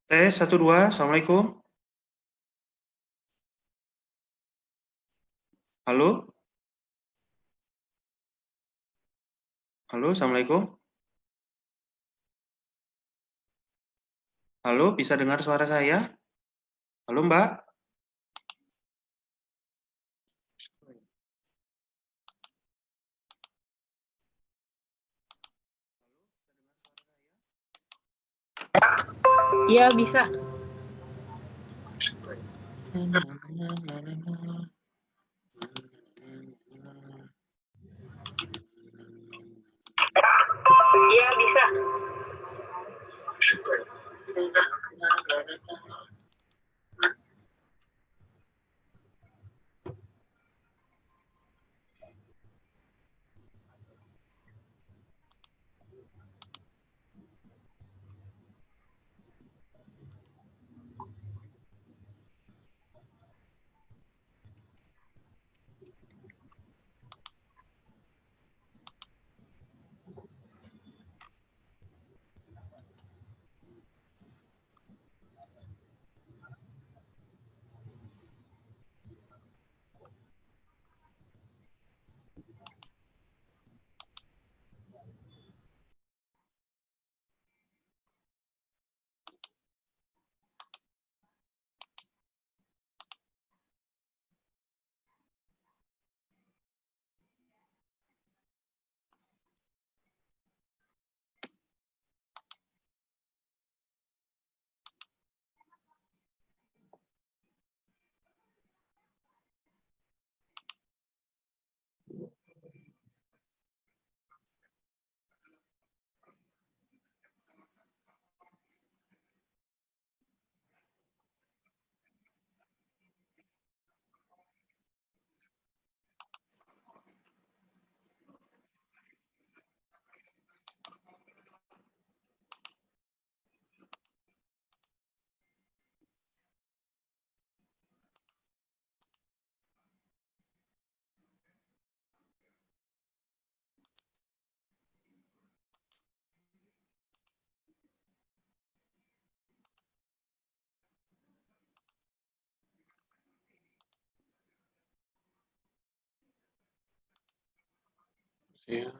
Tes 1 2, Assalamualaikum. Halo? Halo, Assalamualaikum. Halo, bisa dengar suara saya? Halo, Mbak? Iya, bisa. Iya, bisa. Siap,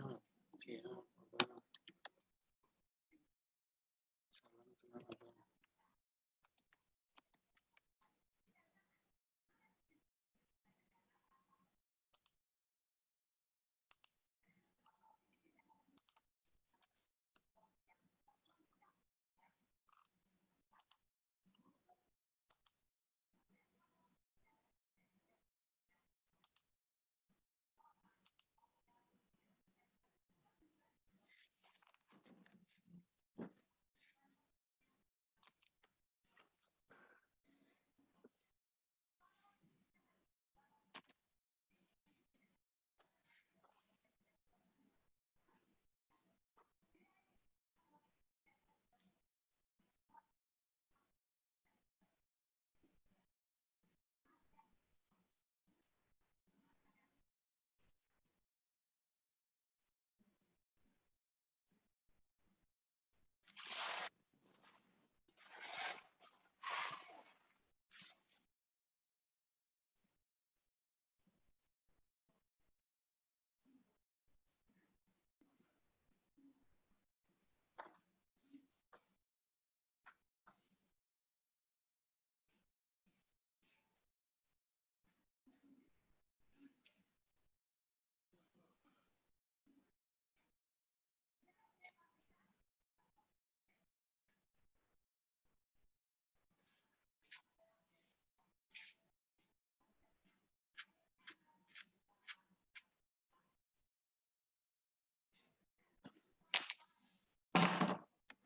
siap. Salam kenal,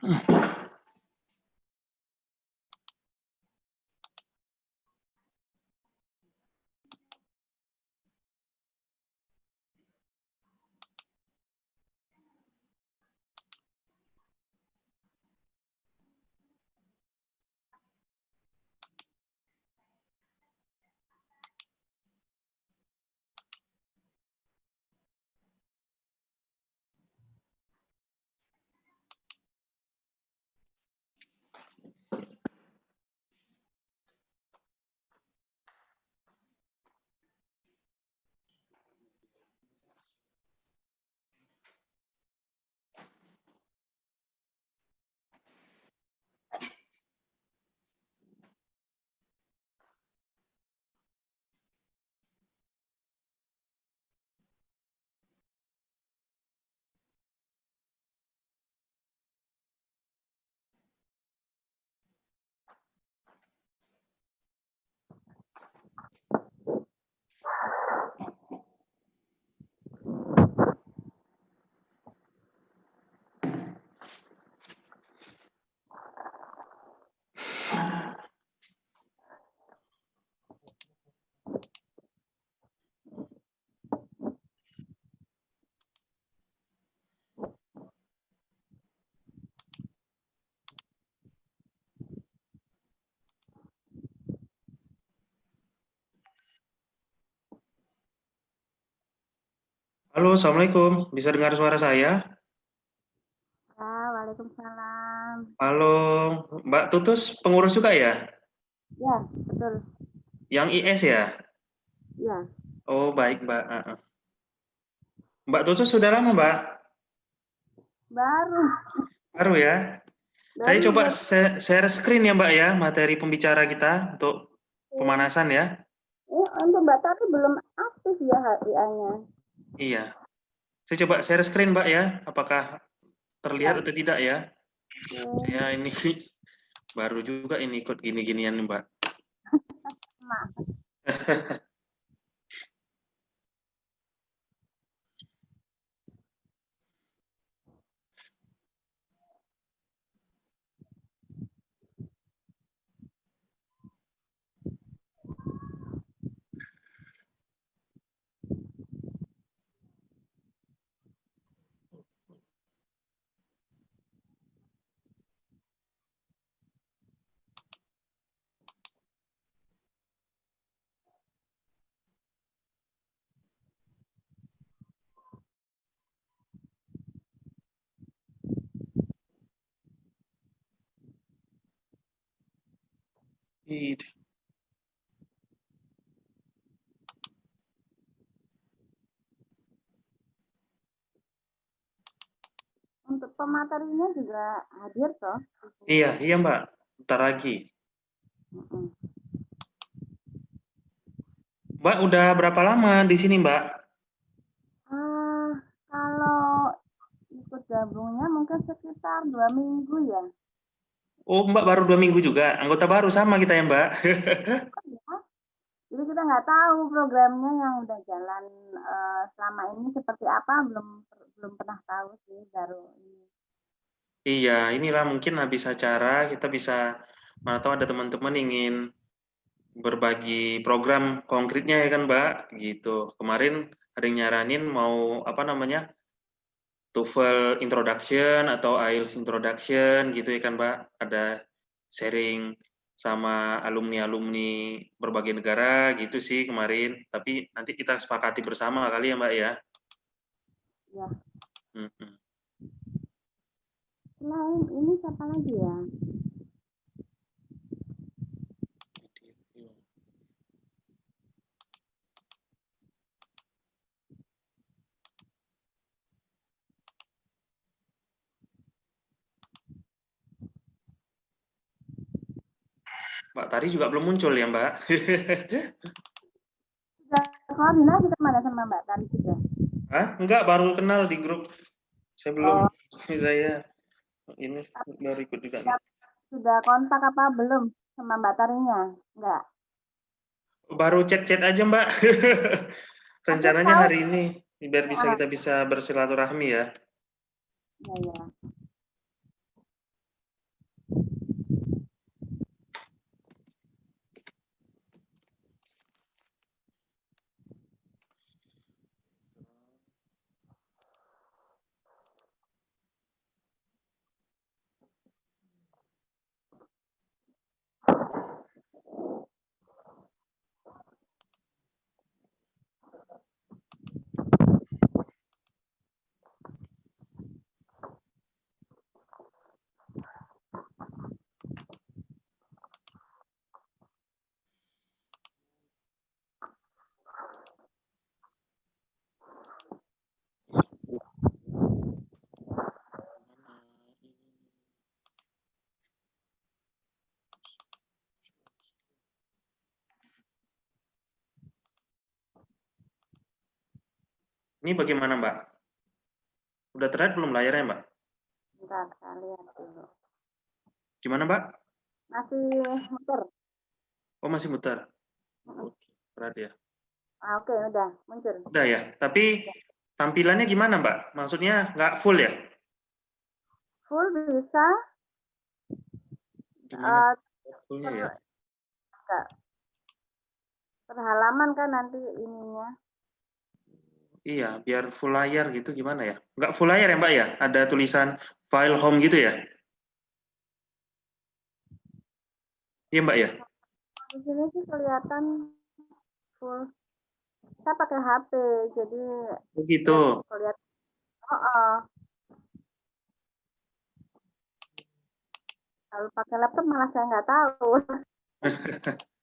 Abang. Halo, Assalamualaikum. Bisa dengar suara saya? Ya, waalaikumsalam. Halo, Mbak Tutus, pengurus juga ya? Ya, betul. Yang IS ya? Ya, Oh, baik, Mbak. Mbak Tutus sudah lama, Mbak? baru, Baru ya? Saya baru, coba baru. share screen ya, Mbak ya, materi pembicara kita untuk pemanasan ya. Untuk Mbak Tati belum aktif ya HPA-nya. Iya. Saya coba share screen, Mbak ya. Apakah terlihat Ya, atau tidak ya? oke. Saya ini baru juga ini ikut gini-ginian nih, Mbak. Maaf. Untuk pematerinya juga hadir toh. Iya, iya, Mbak. Bentar lagi. Mm-mm. Mbak udah berapa lama di sini, Mbak? Kalau ikut gabungnya mungkin sekitar 2 minggu ya. Oh, Mbak baru 2 minggu juga. Anggota baru sama kita ya, Mbak. Ya. Jadi kita nggak tahu programnya yang udah jalan selama ini seperti apa, belum belum pernah tahu sih, baru ini. Iya, inilah mungkin habis acara kita bisa, mana tahu ada teman-teman ingin berbagi program konkretnya ya kan, Mbak, gitu. Kemarin ada yang nyaranin mau apa namanya, TOEFL Introduction atau IELTS Introduction gitu ya kan, Mbak. Ada sharing sama alumni-alumni berbagai negara gitu sih kemarin. Tapi nanti kita sepakati bersama kali ya, Mbak ya. Ya. Mm-mm. Selain ini siapa lagi ya? Mbak Tari juga belum muncul ya, Mbak. Sudah koordinasi kemana sama Mbak Tari juga? Hah? Enggak, baru kenal di grup. Saya belum, Oh, saya ini baru ikut juga nih. sudah kontak apa belum sama Mbak Tarinya? Enggak. Baru chat-chat aja, Mbak. Tapi Rencananya tahu hari ini, biar ah, kita bisa bersilaturahmi ya. ya ya. Ini bagaimana, Mbak? Udah terlihat belum layarnya, Mbak? Bentar, saya lihat dulu. Gimana, Mbak? Masih muter. Oh, masih muter. Oke, berat ya. Oke, udah muncul. Udah ya, tapi tampilannya gimana, Mbak? Maksudnya nggak full ya? Full bisa, Gimana uh, fullnya per, ya? enggak, per halaman kan nanti ininya. Iya, biar full layar gitu gimana ya? Nggak full layar ya, Mbak ya? Ada tulisan file home gitu ya? Iya, Mbak ya? Di sini sih kelihatan full. Saya pakai HP, jadi Begitu. lihat. Oh, kalau pakai laptop malah saya nggak tahu.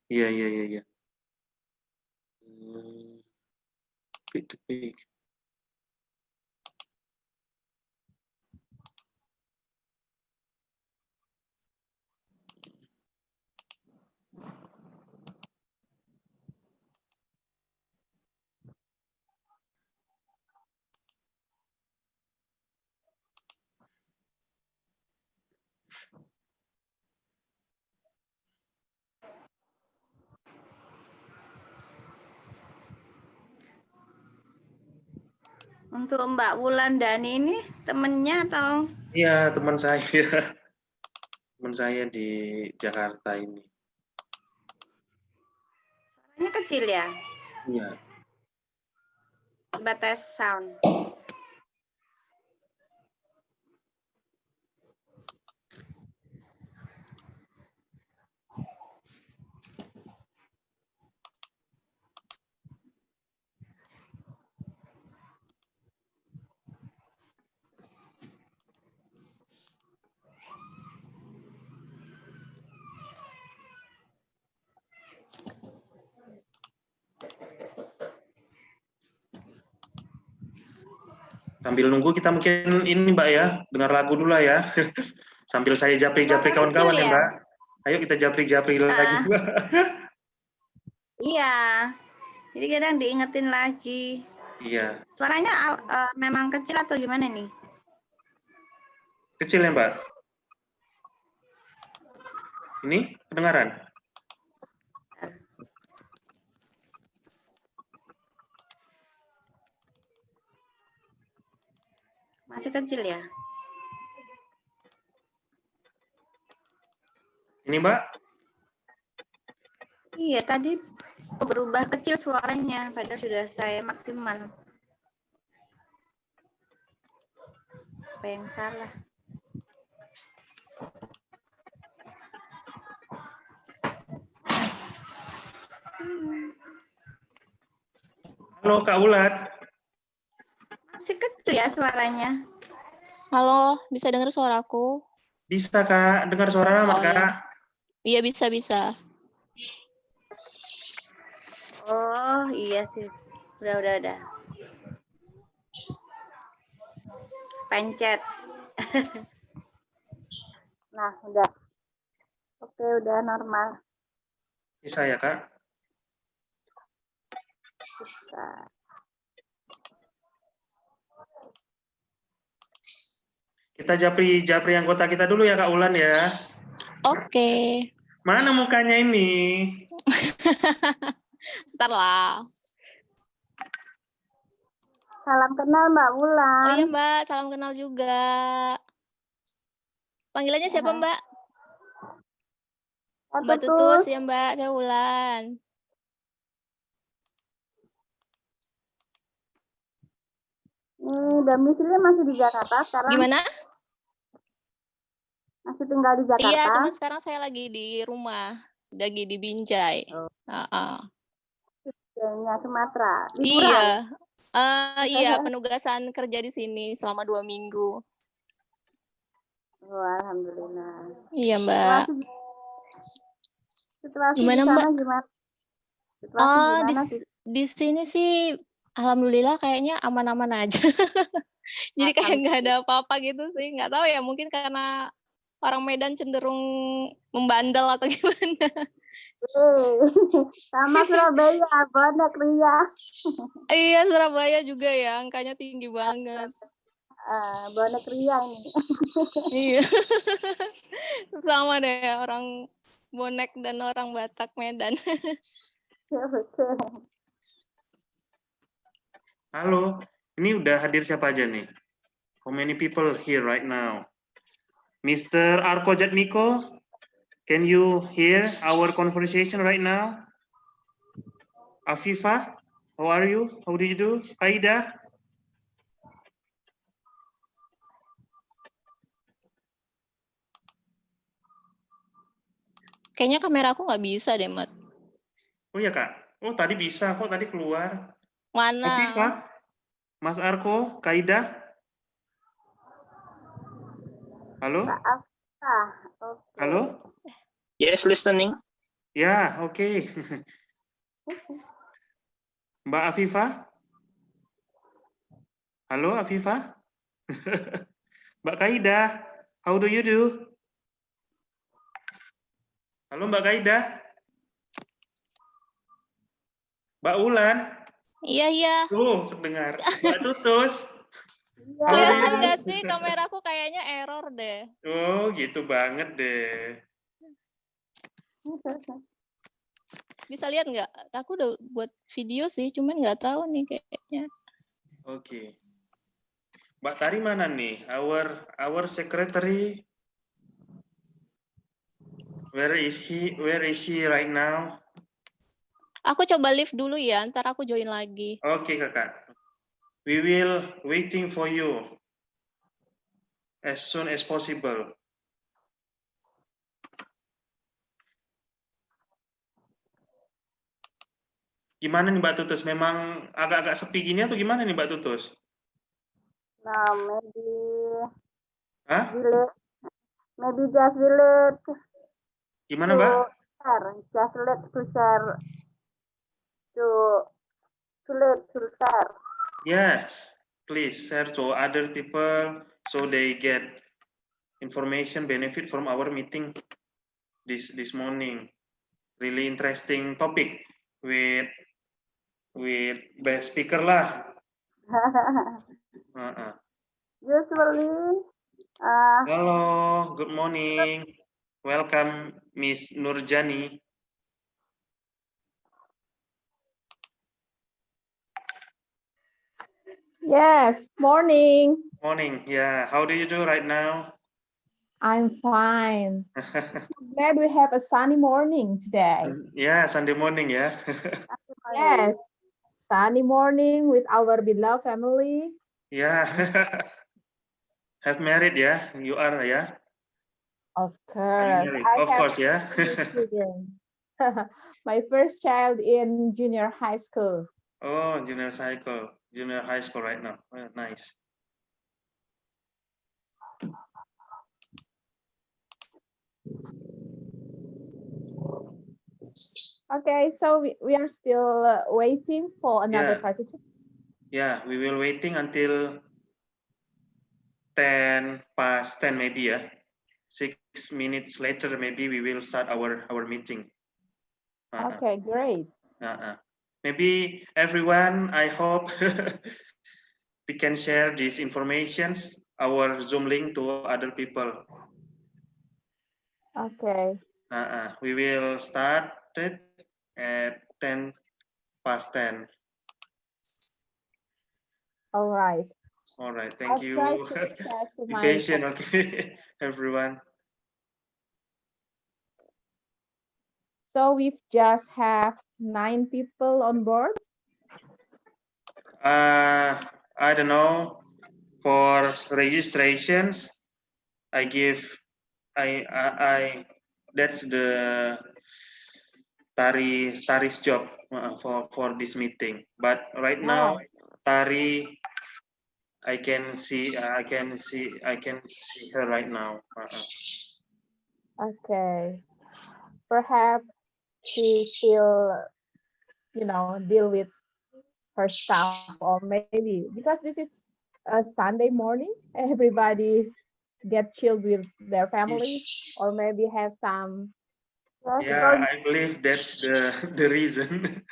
Iya, iya, iya, iya. Hmm, pick to pick. Untuk Mbak Wulandani ini temennya atau? Iya, teman saya. Teman saya di Jakarta ini. Suaranya kecil ya? Iya. Coba tes sound. Sambil nunggu kita mungkin ini Mbak ya, dengar lagu dulu lah ya. Sambil saya japri-japri Suaranya kecil kawan-kawan ya ya? Mbak. Ayo kita japri-japri lagi Mbak. Iya. Jadi kadang diingetin lagi. Iya. Suaranya memang kecil atau gimana nih? Kecil ya Mbak? Ini kedengaran? Masih kecil ya? Ini Mbak? Iya, tadi berubah kecil suaranya, padahal sudah saya maksimal. Apa yang salah? Halo Kak Ulat. Masih kecil ya suaranya. Halo, bisa dengar suaraku? Bisa Kak, dengar suara Rahmat Oh Kak. ya, iya bisa. Oh iya sih, udah. Pencet. Nah, udah. Oke, udah normal. Bisa ya Kak? Bisa. Kita japri anggota kita dulu ya Kak Ulan ya. Oke. Mana mukanya ini? Ntar lah. Salam kenal Mbak Wulan. Oh iya Mbak, salam kenal juga. Panggilannya siapa Mbak? Mbak Tutus ya Mbak, saya Wulan. Domisilinya masih di Jakarta sekarang? Gimana? Masih tinggal di Jakarta? Iya, cuma sekarang saya lagi di rumah, lagi di Binjai. Kayaknya Sumatera. Iya. Iya, penugasan kerja di sini selama 2 minggu. Oh, alhamdulillah. Iya Mbak. Situasi Gimana di sana Mbak? gimana? Situasi gimana sih? Di sini sih alhamdulillah kayaknya aman-aman aja. Jadi kayak nggak ada apa-apa gitu sih. Nggak tahu ya, mungkin karena orang Medan cenderung membandel atau gimana. Sama Surabaya, bonek ria. Iya, Surabaya juga ya, angkanya tinggi banget. Bonek ria ini. Iya. Sama deh, orang Bonek dan orang Batak Medan. Halo, ini udah hadir siapa aja nih? How many people here right now? Mr. Arko Jatmiko, can you hear our conversation right now? Afifa, how are you? How do you do? Aida? Kayaknya kamera aku nggak bisa deh, Mat. Oh ya Kak, oh tadi bisa kok, tadi keluar. Mana? Afifah, Mas Arko, Kaida. Halo? Mbak Afifah. Oke. Halo? Yes, listening. Ya, oke. Mbak Afifah? Halo, Afifah? Mbak Kaida, how do you do? Halo, Mbak Kaida? Mbak Ulan? Iya, iya. Tuh, sedengar. Mbak Tutus? Iya. How do you Kelihatan do? nggak sih kameraku kayaknya error deh. Oh, gitu banget deh. Bisa lihat nggak? Aku udah buat video sih, cuman nggak tahu nih kayaknya. Oke. Mbak Tari mana nih? Our secretary. Where is he? Where is she right now? Aku coba live dulu ya, ntar aku join lagi. Oke, Kakak. We will waiting for you as soon as possible. Gimana nih Mbak Tutus? Memang agak-agak sepi gini atau gimana nih Mbak Tutus? Nah, maybe Hah? maybe just relate Gimana to Mbak? share. Just let to share to let to share. Yes, please share to other people so they get information benefit from our meeting this morning. Really interesting topic with best speaker lah. Usually, Halo, good morning. Welcome Miss Nurjani. Yes, morning. Morning. Yeah, how do you do right now? I'm fine. So glad we have a sunny morning today. Yeah, Sunday morning ya. Yes, sunny morning with our beloved family. Yeah. Have married ya? You are ya? Of Are you course, married? I Of have course ya. 2 children. My first child in junior high school. Oh, junior high school right now. Oh, nice. Okay, so we are still waiting for another Yeah. participant. Yeah, we will waiting until 10 past 10 maybe ya. 6 minutes later maybe we will start our meeting. Okay, great. Maybe everyone, I hope we can share these informations, our Zoom link to other people. Okay. We will start it at 10 past 10. All right. All right, I'll thank you. try to check Be my patient, okay, everyone. So we've just have 9 people on board. I don't know. For registrations, that's the Tari's job for this meeting. But right now, Tari, I can see her right now. Okay. Perhaps she still, deal with her stuff, or maybe because this is a Sunday morning, everybody get chilled with their family, or maybe have some. Yeah, I believe that's the reason.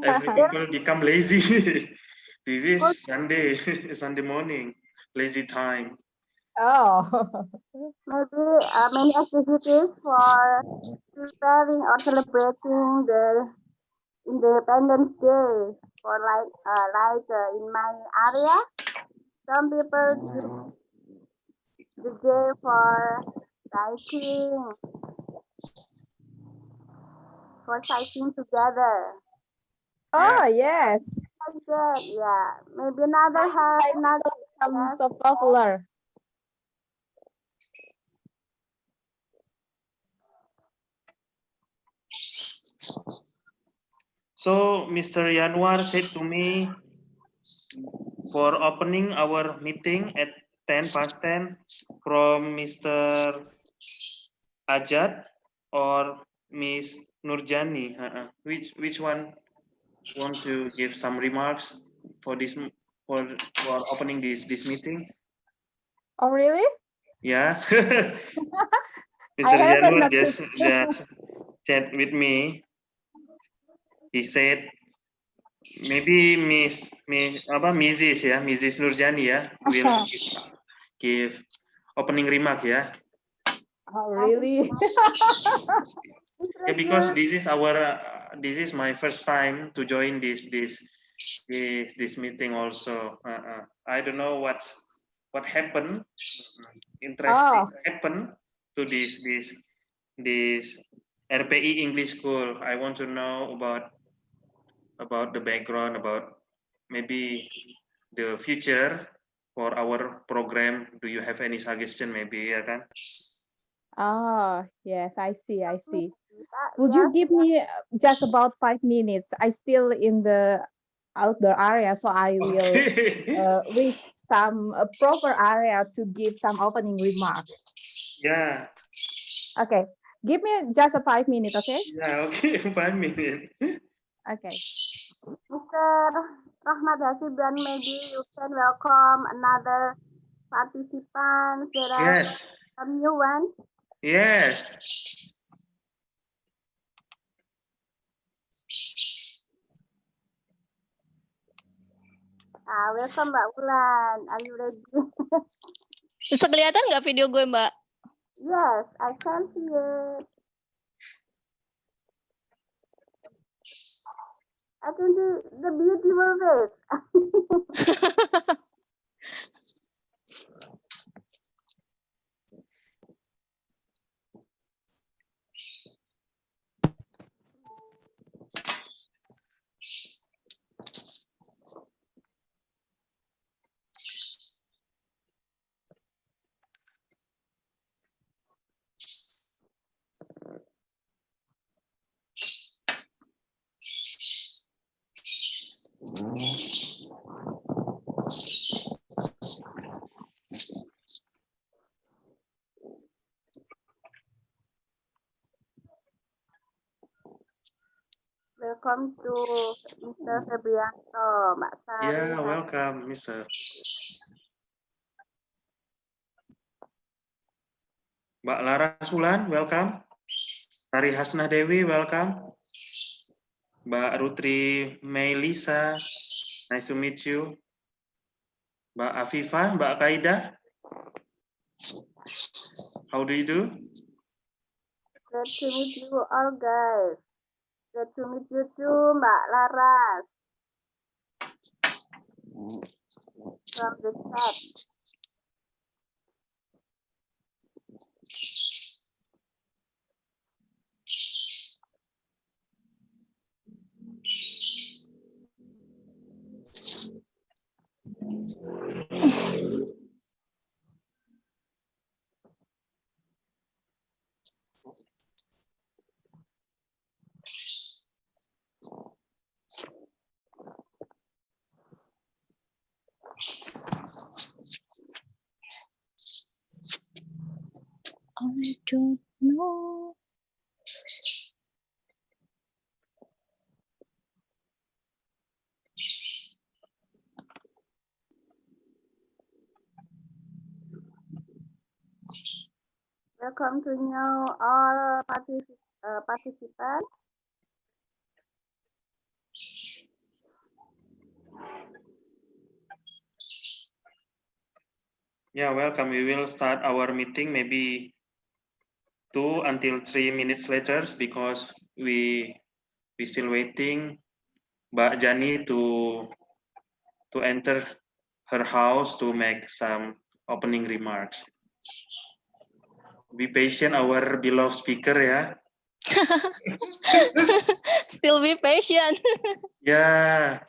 Every people become lazy. This is Sunday morning, lazy time. Oh. maybe many activities for preparing or celebrating the Independence Day. For like in my area, some people use the day for sighting together. Oh, yes. Like that, yeah. Maybe another have another. Become so popular. So Mr. Yanwar said to me, for opening our meeting at 10 past 10 from Mr. Ajad or Miss Nurjani. Which one want to give some remarks for this for opening this meeting? Oh, really? Yeah. I Mr. haven't Januar noticed. just chat with me. He said maybe Mrs. Nurjani ya will give opening remark ya. Oh, really? Yeah, because this is my first time to join this meeting also. I don't know what happened. Interesting Oh, happened to this RPI English school. I want to know about the background, about maybe the future for our program. Do you have any suggestion maybe, ya kan? oh, yes, I see. Kak, Would ya, you give me just about 5 minutes? I still in the outdoor area, so I will Okay. reach some proper area to give some opening remark. Yeah, Okay, give me just a 5 minutes, okay? yeah, okay, 5 minutes. Okay. Mr. Rahmat Hasiban, maybe you can welcome another participants. There are Yes, some new ones. yes. Welcome Mbak Wulan. Are you ready? Bisa kelihatan nggak video gue, Mbak? Yes, I can see it. I can see the beautiful face. Welcome to Mr. Febrianto, Mbak Sari. Yeah, welcome, Mister. Mbak Laras Wulan, welcome. Tari Hasnah Dewi, welcome. Mbak Rutri Melisa, nice to meet you. Mbak Afifa, Mbak Kaida, how do you do? Glad to meet you all, guys. Glad to meet you too, Mbak Laras. From the chat. I don't know. Welcome to know all participants. Yeah, welcome. We will start our meeting maybe 2 until 3 minutes later because we still waiting Mbak Jani to enter her house to make some opening remarks. Be patient, our beloved speaker ya. Still be patient. Ya.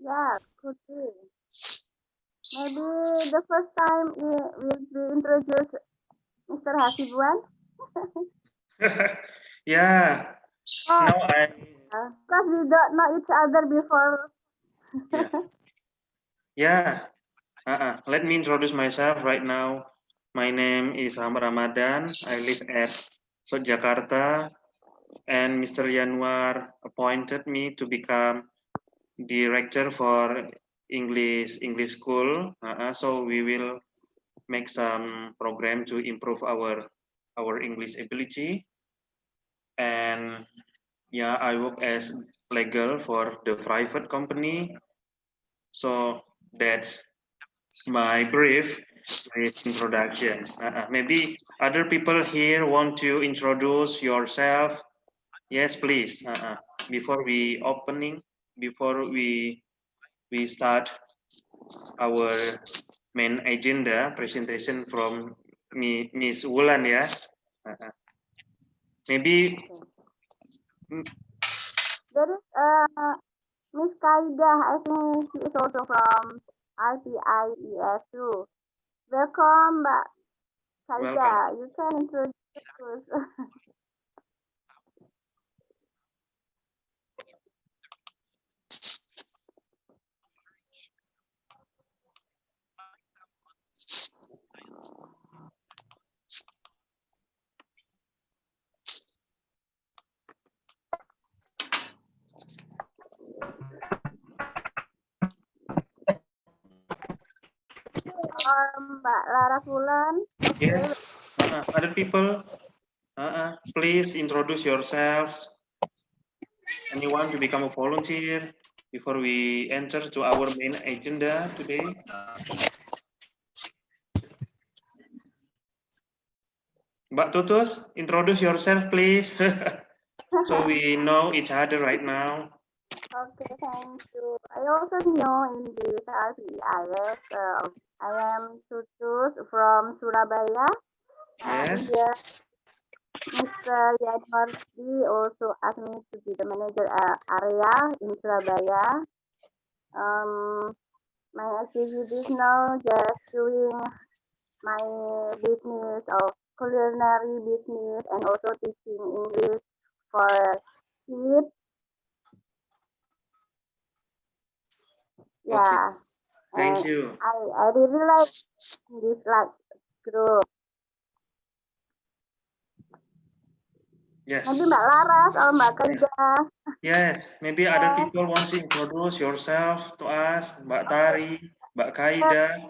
Yeah, could be. Maybe the first time will be introduced Mr. Hasibuan. Yeah. Oh, Now because we don't know each other before. yeah. Yeah. Let me introduce myself right now. My name is Ahmad Ramadan. I live at Jakarta, and Mr. Yanwar appointed me to become director for English school. So we will make some program to improve our English ability. And yeah, I work as legal for the private company. So that's my brief introductions. Maybe other people here want to introduce yourself. Yes, please. Before we start our main agenda presentation from Miss Wulan, ya. Maybe There is Miss Kaida. I think she is also from RPIES too. Welcome, Mbak Kaida. welcome. You can introduce. Mbak Lara Fulan. Yes. Other people, please introduce yourselves. Anyone to become a volunteer before we enter to our main agenda today? Mbak Tutus, introduce yourself, please. So we know each other right now. Okay, thank you. I also know in this RPIS. I am Tutus from Surabaya. Yes. Here, Mr. Yadmardi also asked me to be the manager area in Surabaya. My activities now just doing my business of culinary business and also teaching English for kids. Yeah. Thank And you. I really like this group. Yes. Nanti Mbak Laras atau Mbak Kaida. Yes. Maybe other people want to introduce yourself to us, Mbak Tari, Mbak Kaida.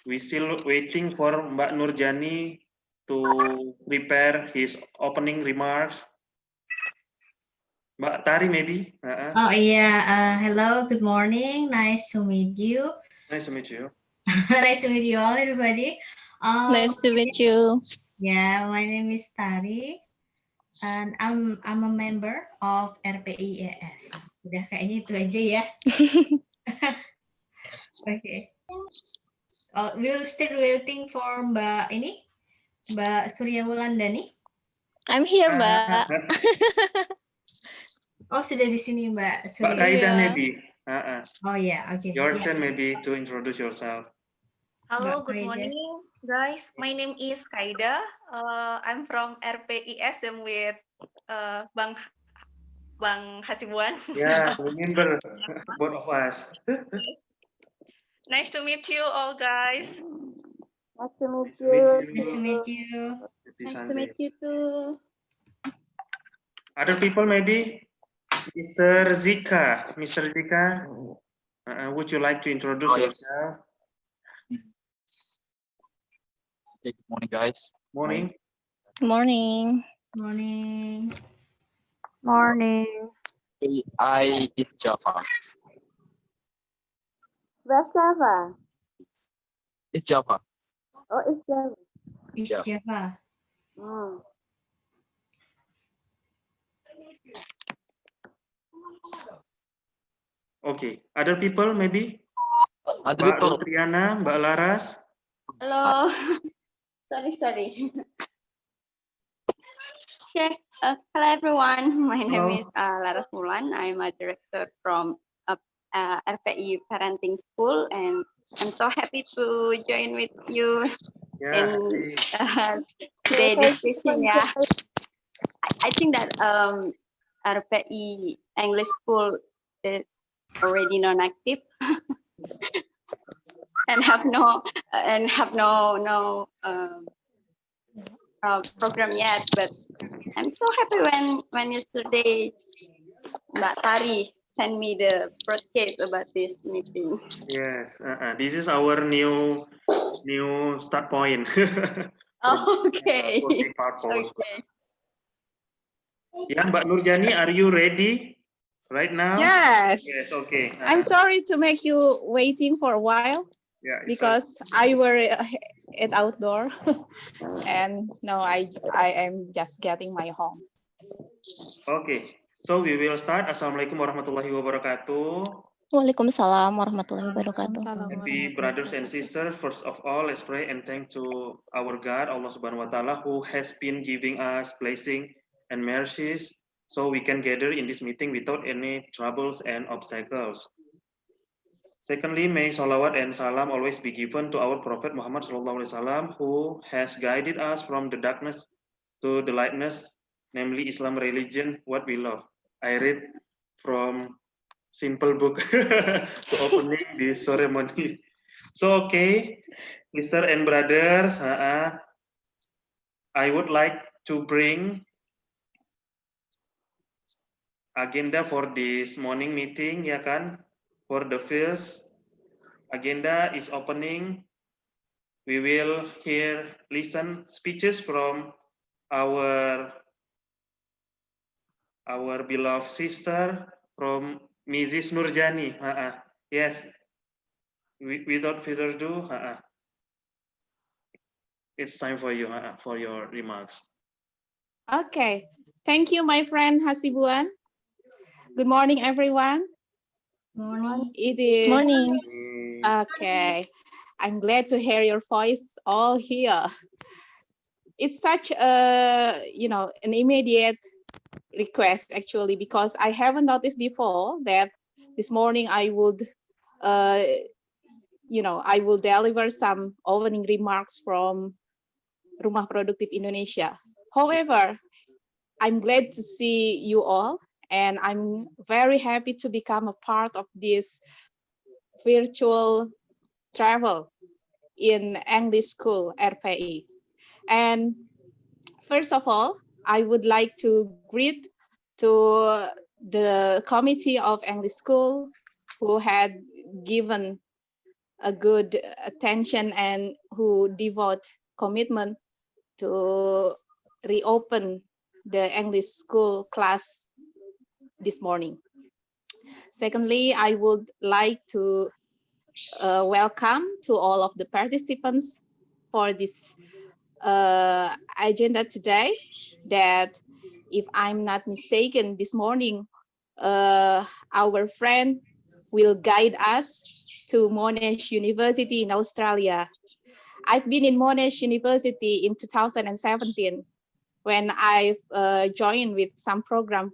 We still waiting for Mbak Nurjani to prepare his opening remarks. Mbak Tari, maybe. Oh yeah, hello, good morning. Nice to meet you. Nice to meet you. Nice to meet you all, everybody. Nice to meet you. Yeah, my name is Tari, and I'm a member of RPIES. Udah kayaknya itu aja ya. Okay. Oh, we'll still waiting for Mbak Surya Wulandani. I'm here, Mbak. Oh, sudah di sini Mbak Surya. Mbak Kaida, Iya. maybe. Oh yeah, okay. Your Yeah. turn maybe to introduce yourself. Hello, Mbak good Kaida. morning, guys. My name is Kaida. I'm from RPIS with Bang Hasibuan. Yeah, remember both of us. Nice to meet you all, guys. Nice to meet Nice to meet you. you. Nice to meet you. Happy Nice to Sunday. meet you too. Other people maybe? Mr. Zika. Mr. Zika, would you like to introduce yourself? Okay, good morning, guys. Morning. Morning. Morning. Morning. I is Java. Where's Java? It's Java. Oh, it's Java. Is Yeah. Java. Okay. Other people maybe? Ada Mbak people. Rutriana, Mbak Laras. Hello. Sorry. Okay. Hello everyone. My name is Laras Mulan. I'm a director from RPI Parenting School, and I'm so happy to join with you Yeah, in happy. today discussion. Yeah, I think that RPI English School is already non-active and have no program yet. But I'm so happy when yesterday Mbak Tari sent me the broadcast about this meeting. Yes, this is our new start point. From Okay. working purpose. Okay. Yeah, Mbak Nurjani, are you ready right now? Yes. Yes, okay. I'm sorry to make you waiting for a while Yeah, it's because I were at outdoor and no, I am just getting my home. okay. So we will start. Assalamualaikum warahmatullahi wabarakatuh. Waalaikumsalam warahmatullahi wabarakatuh. Happy brothers and sisters. First of all, let's pray and thank to our God, Allah Subhanahu wa Taala, who has been giving us blessing and mercies, so we can gather in this meeting without any troubles and obstacles. Secondly, may salawat and salam always be given to our Prophet Muhammad SAW, who has guided us from the darkness to the lightness, namely Islam religion, what we love. I read from simple book to opening this ceremony. So, okay, sister and brothers, I would like to bring agenda for this morning meeting, ya kan? For the first agenda is opening. We will listen speeches from our beloved sister from Mrs. Nurjani. Yes, without further ado, it's time for you for your remarks. Okay, thank you, my friend Hasibuan. Good morning, everyone. Morning. It is Morning. okay. I'm glad to hear your voice all here. It's such a an immediate request actually because I haven't noticed before that this morning I would I will deliver some opening remarks from Rumah Produktif Indonesia. However, I'm glad to see you all, and I'm very happy to become a part of this virtual travel in English School RPI. And first of all, I would like to greet to the committee of English School who had given a good attention and who devote commitment to reopen the English School class this morning. Secondly, I would like to welcome to all of the participants for this agenda today that, if I'm not mistaken, this morning our friend will guide us to Monash University in Australia. I've been in Monash University in 2017 when I joined with some program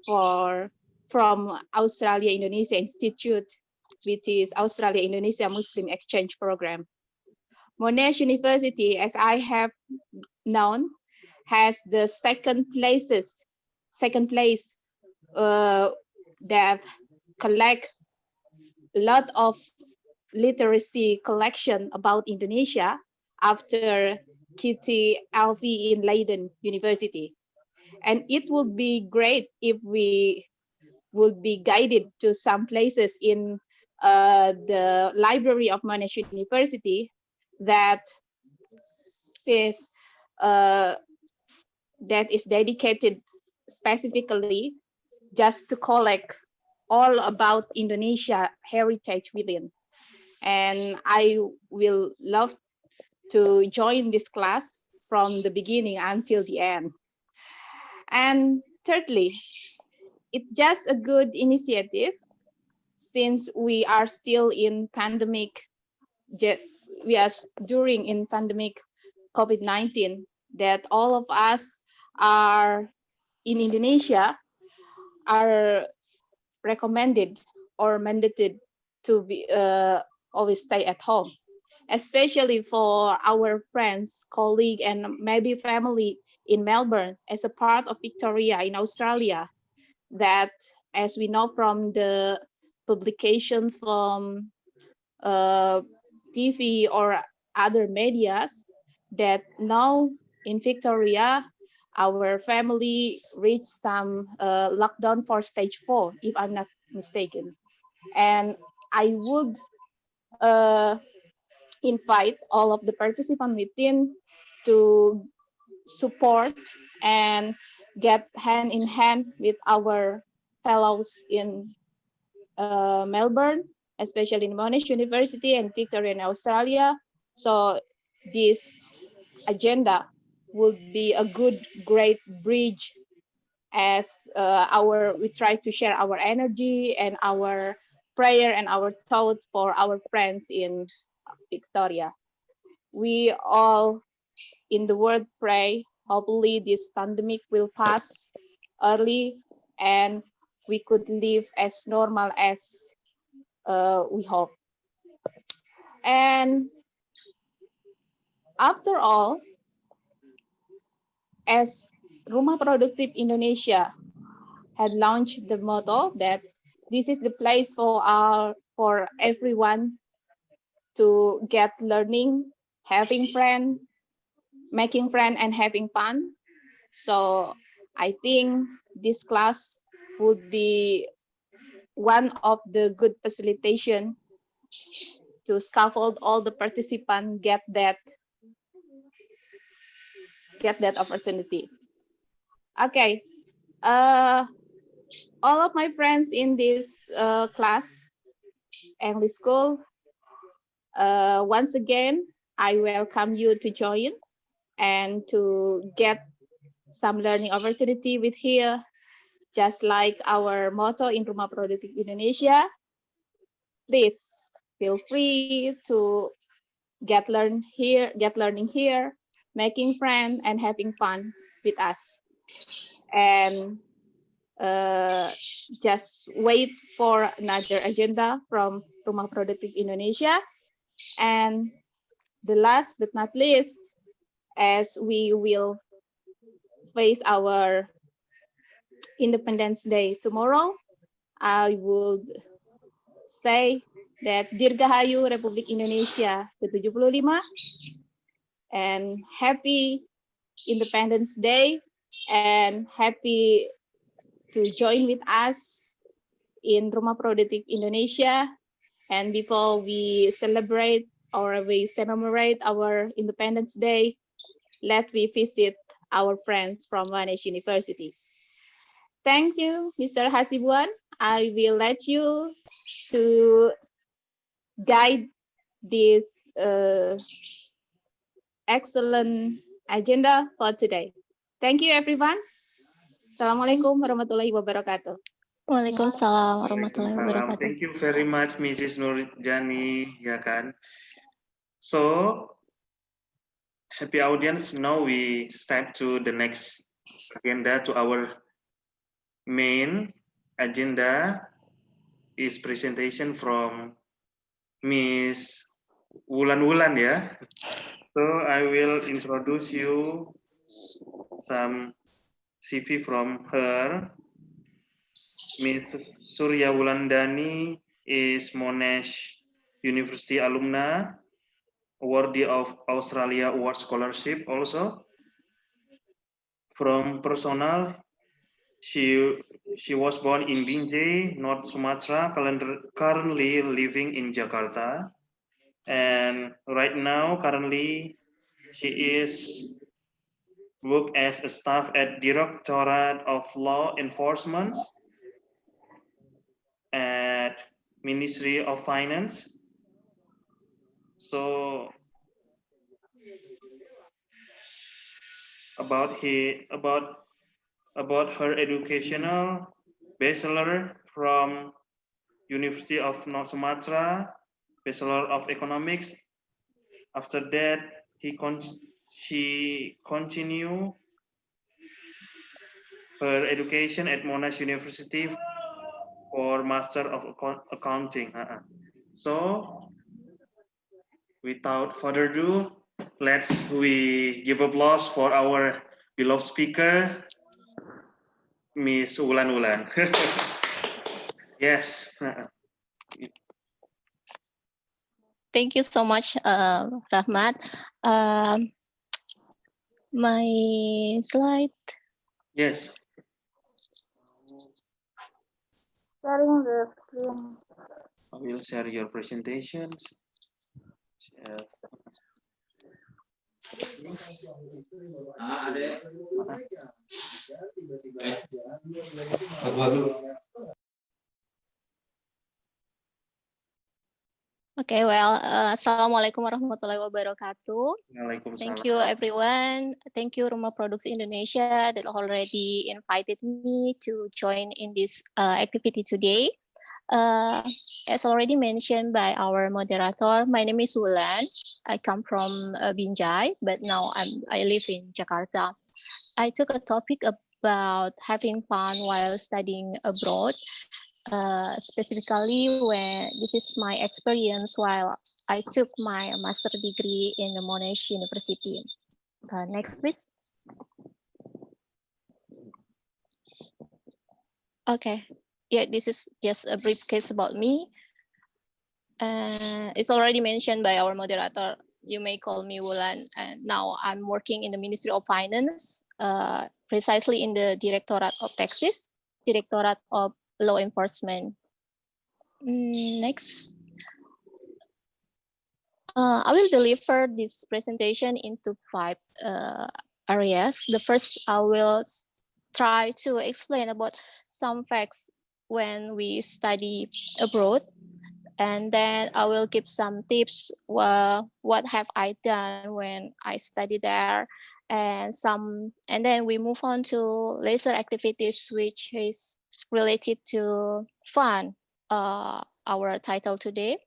from Australia Indonesia Institute, which is Australia Indonesia Muslim Exchange Program. Monash University, as I have known, has the second place that collect a lot of literacy collection about Indonesia after KTLV in Leiden University. And it would be great if we would be guided to some places in the library of Monash University that is dedicated specifically just to collect all about Indonesia heritage within. And I will love to join this class from the beginning until the end. And thirdly, it's just a good initiative since we are still in pandemic. We are during in pandemic COVID-19 that all of us are in Indonesia are recommended or mandated to be always stay at home, especially for our friends, colleague, and maybe family in Melbourne as a part of Victoria in Australia. That, as we know from the publication from TV or other medias, that now in Victoria, our family reached some lockdown for stage 4, if I'm not mistaken. And I would invite all of the participants within to support and get hand in hand with our fellows in Melbourne, especially in Monash University and Victoria in Australia. So this agenda would be a good, great bridge as we try to share our energy and our prayer and our thoughts for our friends in Victoria. We all in the world pray. Hopefully this pandemic will pass early and we could live as normal as we hope. And after all, as Rumah Produktif Indonesia had launched the motto that this is the place for everyone to get learning, having friends, making friends, and having fun. So I think this class would be one of the good facilitation to scaffold all the participants get that opportunity. Okay, all of my friends in this class, English school, once again, I welcome you to join and to get some learning opportunity with here, just like our motto in Rumah Produktif Indonesia. Please feel free to get learning here, making friends and having fun with us. And just wait for another agenda from Rumah Produktif Indonesia. And the last but not least, as we will face our Independence Day tomorrow, I would say that Dirgahayu Republik Indonesia ke-75 and happy Independence Day and happy to join with us in Rumah Produktif Indonesia. And before we celebrate or we commemorate our Independence Day, let we visit our friends from Monash University. Thank you, Mr. Hasibuan. I will let you to guide this excellent agenda for today. Thank you, everyone. Assalamualaikum warahmatullahi wabarakatuh. Waalaikumsalam warahmatullahi Waalaikumsalam. wabarakatuh. Thank you very much, Mrs. Nurjani, ya kan. So, happy audience. Now we step to the next agenda, to our main agenda is presentation from Miss Wulan ya. So I will introduce you some CV from her. Miss Surya Wulandani is Monash University alumna, awardee of Australia Award Scholarship also. From personal, she was born in Binjai, North Sumatra, currently living in Jakarta. And right now, currently, she is work as a staff at Directorate of Law Enforcement at Ministry of Finance. So about her educational bachelor from University of North Sumatra, Bachelor of Economics. After that, she continued her education at Monash University for Master of Accounting. So, without further ado, we give applause for our beloved speaker, Miss Ulan Ulan. Yes. Thank you so much, Rahmat. My slide. Yes. Sharing the screen. I will share your presentations. Share. Okay, well, Assalamualaikum warahmatullahi wabarakatuh. Thank you, everyone. Thank you, Rumah Produksi Indonesia, that already invited me to join in this activity today. As already mentioned by our moderator, my name is Wulan. I come from Binjai, but now I live in Jakarta. I took a topic about having fun while studying abroad. Specifically when this is my experience while I took my master degree in the Monash University. Next, please. Okay, yeah, this is just a brief case about me. It's already mentioned by our moderator. You may call me Wulan, and now I'm working in the Ministry of Finance, precisely in the Directorate of Taxes, Directorate of Law Enforcement. Next. I will deliver this presentation into 5 areas. The first, I will try to explain about some facts when we study abroad. And then I will give some tips, what have I done when I study there, and then we move on to leisure activities, which is related to fun, our title today.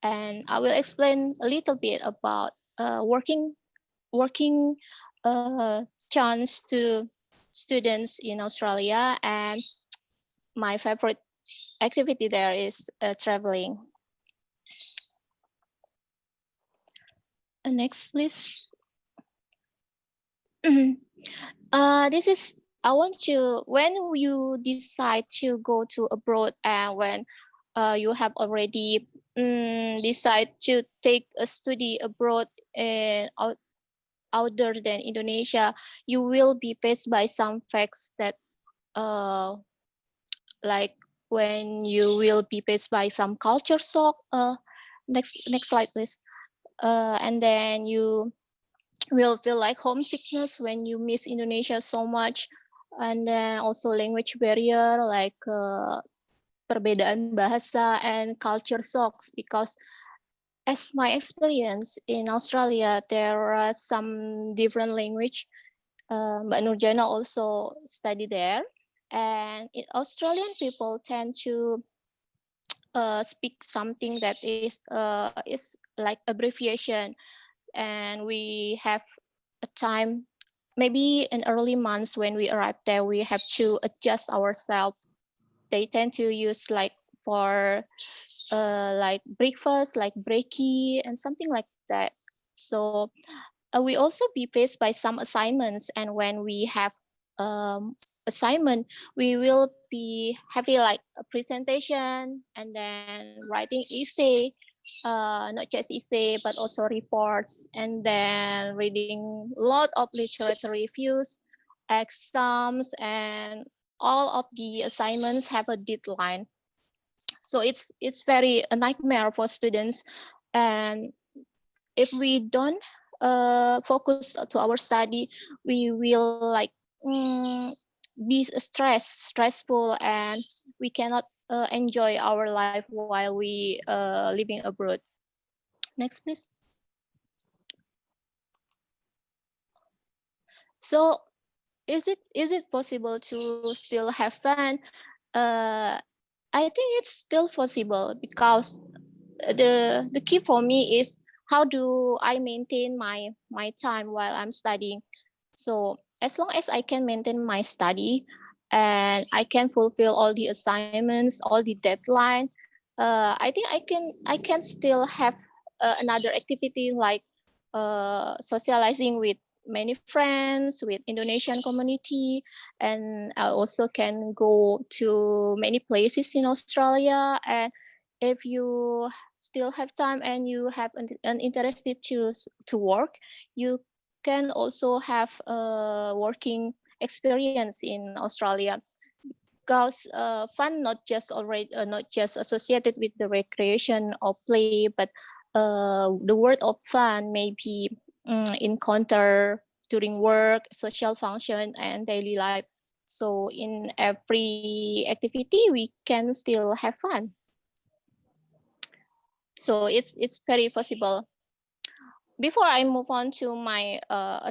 And I will explain a little bit about working chance to students in Australia, and my favorite activity there is traveling. Next, please. This is, I want to, when you decide to go to abroad and when you have already decide to take a study abroad and other than Indonesia, you will be faced by some facts that like when you will be faced by some culture shock. Next slide, please. And then you will feel like homesickness when you miss Indonesia so much, and then also language barrier like perbedaan bahasa and culture shocks, because as my experience in Australia, there are some different language. Mbak Nurjana also study there, and Australian people tend to speak something that is like abbreviation, and we have a time, maybe in early months when we arrive there, we have to adjust ourselves. They tend to use like for like breakfast, like breaky and something like that. So we also be faced by some assignments, and when we have assignment, we will be having like a presentation and then writing essay, not just essay but also reports, and then reading a lot of literature reviews, exams, and all of the assignments have a deadline. So it's very a nightmare for students, and if we don't focus to our study, we will like be stressful, and we cannot enjoy our life while we living abroad. Next, please. So is it possible to still have fun? I think it's still possible, because the key for me is how do I maintain my time while I'm studying. So as long as I can maintain my study and I can fulfill all the assignments, all the deadline, I think I can still have another activity like socializing with many friends with Indonesian community, and I also can go to many places in Australia. And if you still have time and you have an interested to work, you can also have a working experience in Australia, because fun not just associated with the recreation or play, but the word of fun may be encounter during work, social function, and daily life. So in every activity, we can still have fun. So it's very possible. Before I move on to my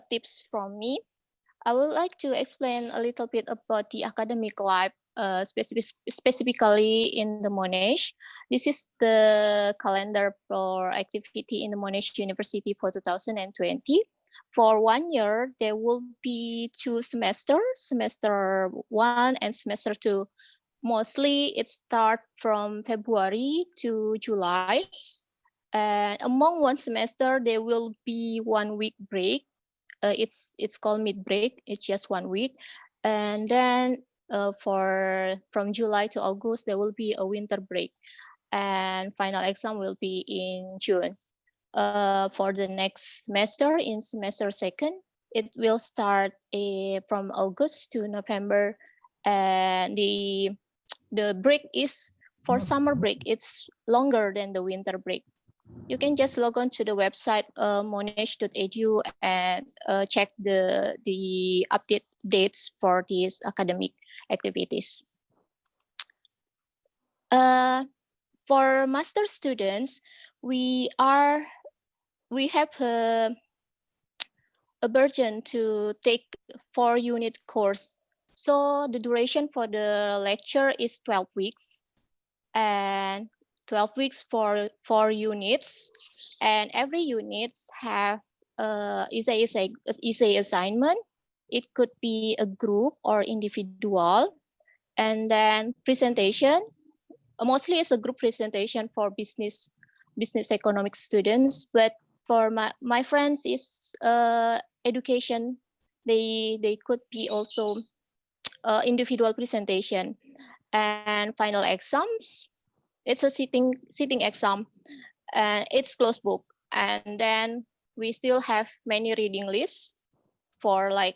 tips from me, I would like to explain a little bit about the academic life, specifically in the Monash. This is the calendar for activity in the Monash University for 2020. For 1 year, there will be 2 semesters, semester 1 and semester 2. Mostly it starts from February to July. And among one semester, there will be 1 week break. It's called mid break. It's just 1 week, and then for from July to August there will be a winter break, and final exam will be in June. For the next semester, in semester second, it will start from August to November, and the break is for summer break. It's longer than the winter break. You can just log on to the website monash.edu and check the update dates for these academic activities. For master students, we have a burden to take 4-unit course. So the duration for the lecture is 12 weeks, and 12 weeks for 4 units, and every units have essay assignment. It could be a group or individual, and then presentation. Mostly it's a group presentation for business economics students, but for my friends is education. They could be also individual presentation. And final exams, it's a sitting exam, and it's closed book. And then we still have many reading lists for like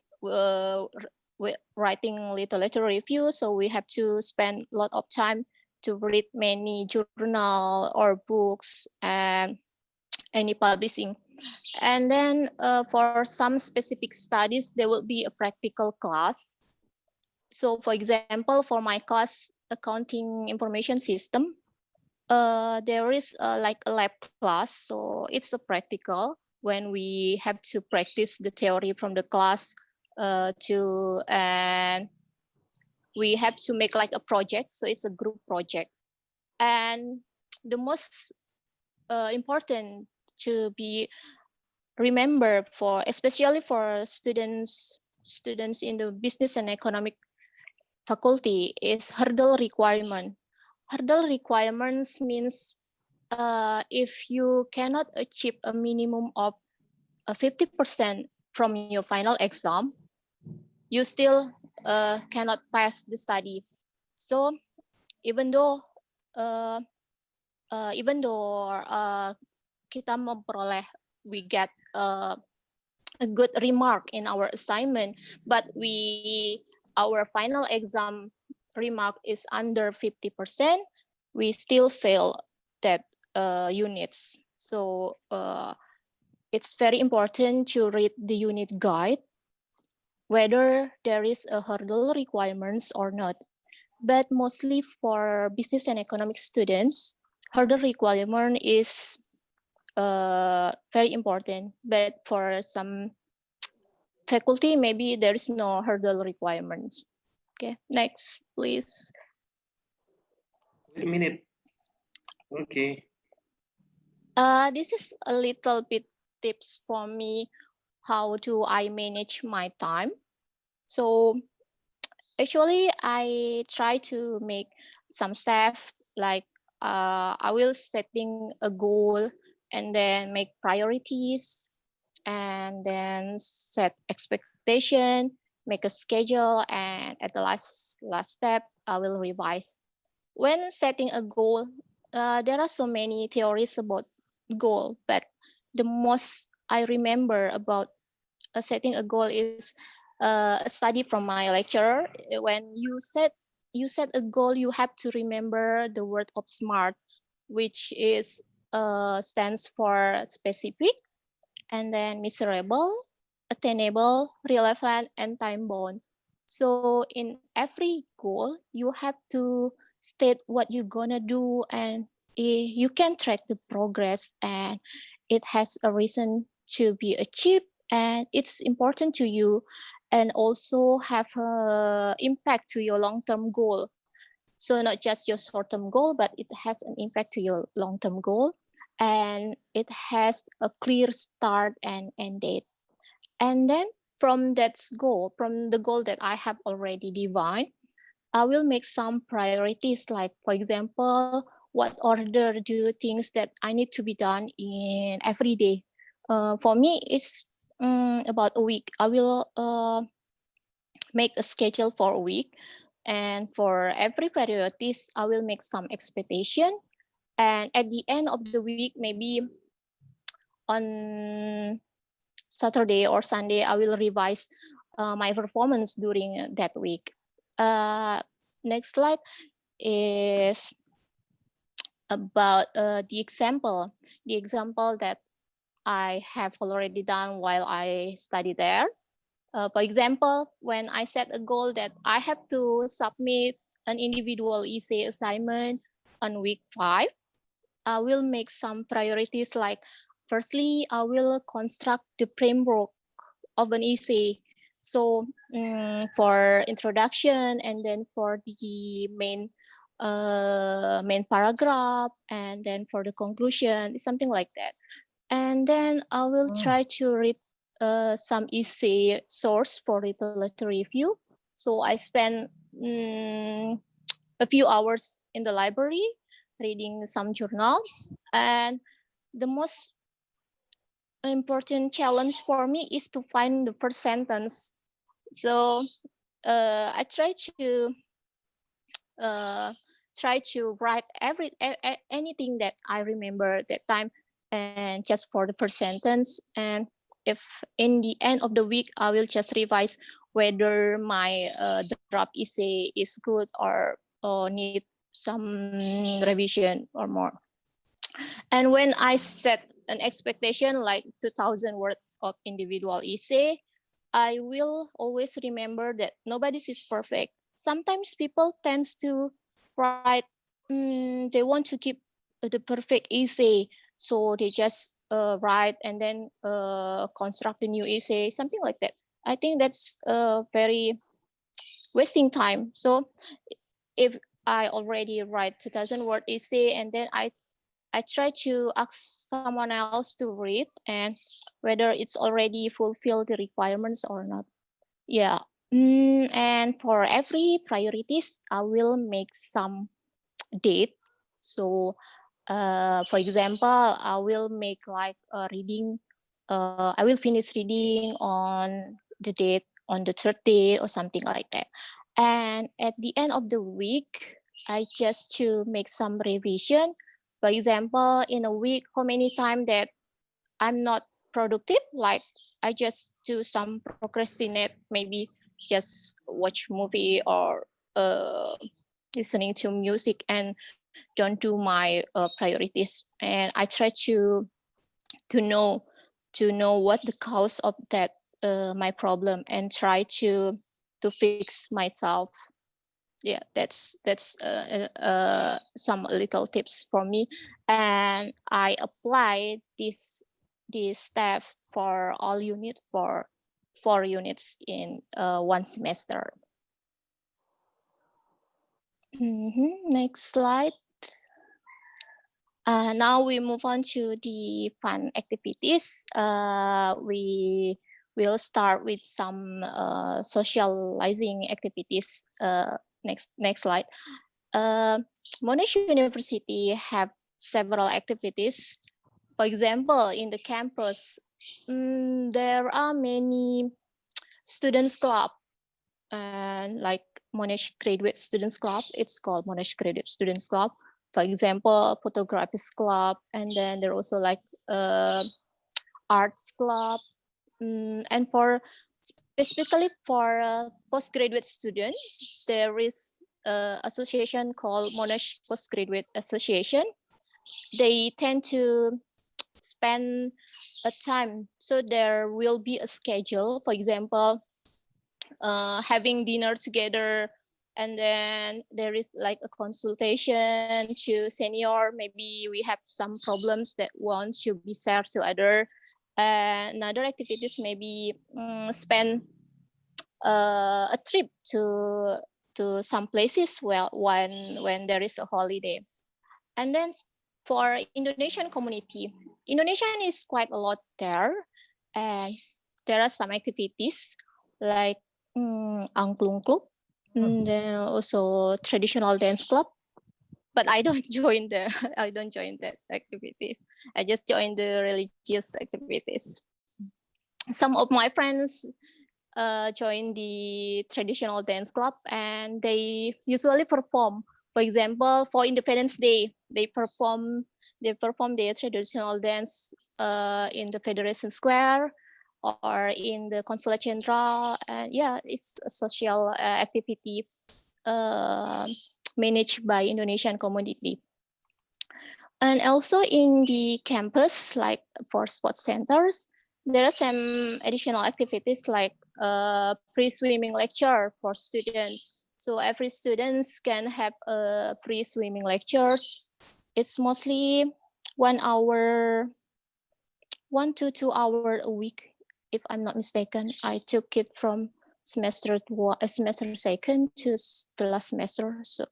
writing literature review. So we have to spend a lot of time to read many journal or books and any publishing. And then for some specific studies, there will be a practical class. So for example, for my class, accounting information system, there is like a lab class, so it's a practical when we have to practice the theory from the class and we have to make like a project, so it's a group project. And the most important to be remember for, especially for students in the business and economic faculty, is hurdle requirement. Hurdle requirements means if you cannot achieve a minimum of 50% from your final exam, you still cannot pass the study. So even though uh, kita memperoleh, we get a good remark in our assignment, but our final exam remark is under 50%, we still fail that units. So it's very important to read the unit guide, whether there is a hurdle requirements or not. But mostly for business and economic students, hurdle requirement is very important. But for some faculty, maybe there is no hurdle requirements. Okay, next, please. Wait a minute. Okay. This is a little bit tips for me. How do I manage my time? So actually, I try to make some stuff like I will setting a goal and then make priorities and then set expectation, make a schedule, and at the last step, I will revise. When setting a goal, there are so many theories about goal, but the most I remember about setting a goal is a study from my lecturer. When you set a goal, you have to remember the word of SMART, which is stands for specific, and then measurable, attainable, relevant, and time bound. So in every goal, you have to state what you're gonna do, and you can track the progress, and it has a reason to be achieved, and it's important to you, and also have a impact to your long-term goal. So not just your short-term goal, but it has an impact to your long-term goal, and it has a clear start and end date. And then from that goal, from the goal that I have already defined, I will make some priorities, like, for example, what order do things that I need to be done in every day. For me, it's about a week. I will make a schedule for a week. And for every priorities, I will make some expectation. And at the end of the week, maybe on Saturday or Sunday, I will revise my performance during that week. Next slide is about the example that I have already done while I study there. For example, when I set a goal that I have to submit an individual essay assignment on week 5, I will make some priorities, like, firstly, I will construct the framework of an essay. So for introduction, and then for the main paragraph, and then for the conclusion, something like that. And then I will try to read some essay source for literature review. So I spend a few hours in the library reading some journals. And the most important challenge for me is to find the first sentence. So I uh, try to write anything that I remember at that time, and just for the first sentence. And if in the end of the week, I will just revise whether my draft essay is good or need some revision or more. And when I set an expectation like 2,000 words of individual essay, I will always remember that nobody is perfect. Sometimes people tends to write, they want to keep the perfect essay, so they just write and then construct a new essay, something like that. I think that's very wasting time. So if I already write 2,000 word essay, and then I try to ask someone else to read, and whether it's already fulfilled the requirements or not. Yeah. And for every priorities, I will make some date. So, for example, I will make like a reading. I will finish reading on the date on the third day or something like that. And at the end of the week, I just to make some revision. For example, in a week, how many times that I'm not productive, like I just do some procrastinate, maybe just watch movie or listening to music, and don't do my priorities. And I try to know what the cause of that my problem, and try to fix myself. Yeah, that's some little tips for me, and I apply this step for all units, for 4 units in one semester. Next slide. Now we move on to the fun activities. We will start with some socializing activities. Next slide. Monash University have several activities. For example, in the campus, there are many students club, and like Monash Graduate Students Club, it's called Monash Graduate Students Club. For example, photographers club, and then there are also like arts club, and for specifically for postgraduate students, there is an association called Monash Postgraduate Association. They tend to spend a time, so there will be a schedule. For example, having dinner together, and then there is like a consultation to senior. Maybe we have some problems that want to be shared to other. Another activities maybe spend a trip to some places well when there is a holiday. And then for Indonesian community, Indonesian is quite a lot there, and there are some activities like angklung club, and then also traditional dance club. But I don't join the I don't join that activities. I just join the religious activities. Some of my friends join the traditional dance club, and they usually perform. For example, for Independence Day, they perform their traditional dance in the Federation Square or in the Consulate Jenderal. And yeah, it's a social activity managed by Indonesian community. And also in the campus, like for sports centers, there are some additional activities like free swimming lecture for students. So every student can have a free swimming lectures. It's mostly 1 hour, 1 to 2 hours a week, if I'm not mistaken. I took it from semester second to the last semester. So,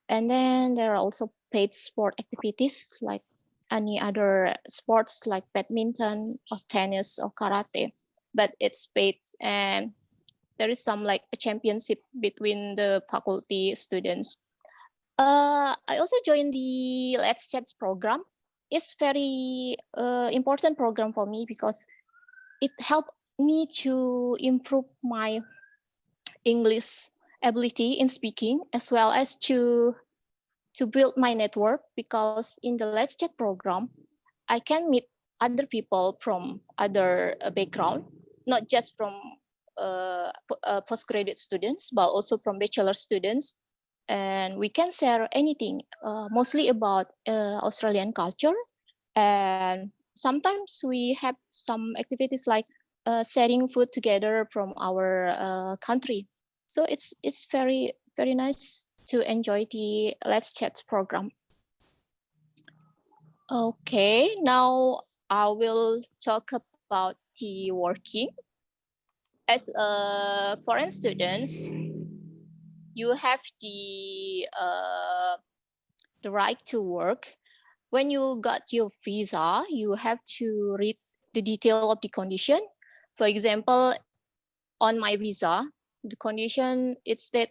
and then there are also paid sport activities like any other sports like badminton or tennis or karate, but it's paid, and there is some like a championship between the faculty students. I also joined the Let's Chat program. It's very important program for me because it helped me to improve my English ability in speaking, as well as to build my network, because in the Let's Chat program, I can meet other people from other background, not just from postgraduate students, but also from bachelor students. And we can share anything, mostly about Australian culture. And sometimes we have some activities like sharing food together from our country. So it's very, very nice to enjoy the Let's Chat program. Okay, now I will talk about the working. As a foreign students, you have the right to work. When you got your visa, you have to read the detail of the condition. For example, on my visa, the condition it's that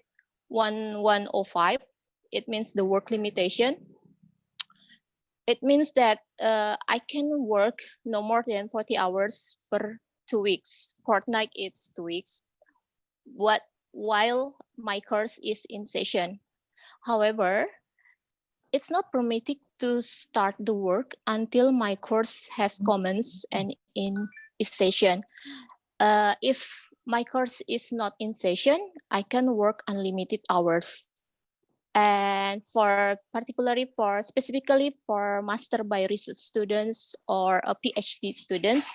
1105. It means the work limitation. It means that I can work no more than 40 hours per 2 weeks. Fortnight it's 2 weeks. What while my course is in session. However, it's not permitted to start the work until my course has commenced and in session. If my course is not in session, I can work unlimited hours. And for particularly for specifically for master by research students or a PhD students,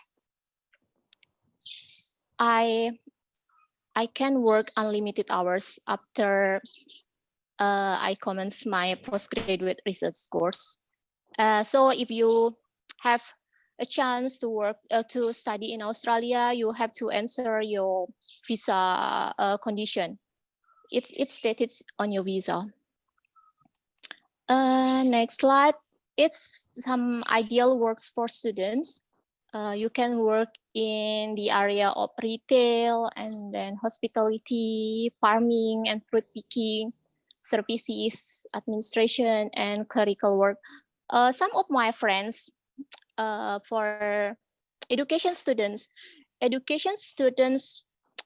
I can work unlimited hours after I commence my postgraduate research course. So if you have a chance to work to study in Australia, you have to answer your visa condition. It's stated on your visa. Next slide. It's some ideal works for students. You can work in the area of retail, and then hospitality, farming, and fruit picking. services, administration, and clerical work. Some of my friends for education students,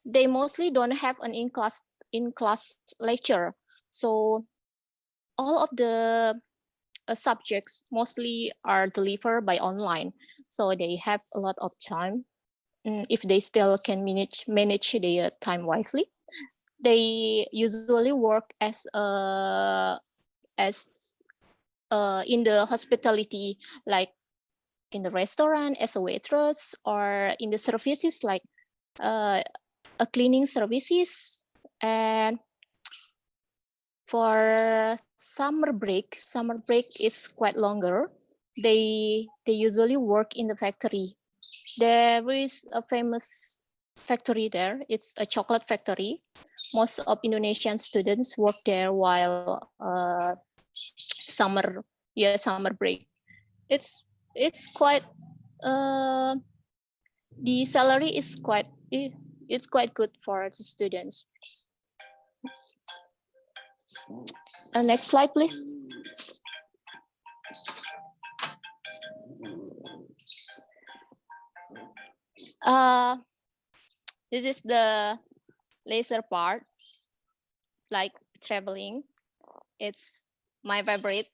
they mostly don't have an in-class lecture. So all of the subjects mostly are delivered by online. So they have a lot of time. If they still can manage their time wisely, they usually work as in the hospitality, like in the restaurant as a waitress, or in the services like a cleaning services. And for summer break is quite longer. They usually work in the factory. There is a famous factory there. It's a chocolate factory. Most of Indonesian students work there while summer break. It's quite the salary is it's quite good for the students. Next slide, please. This is the leisure part, like traveling. It's my favorite.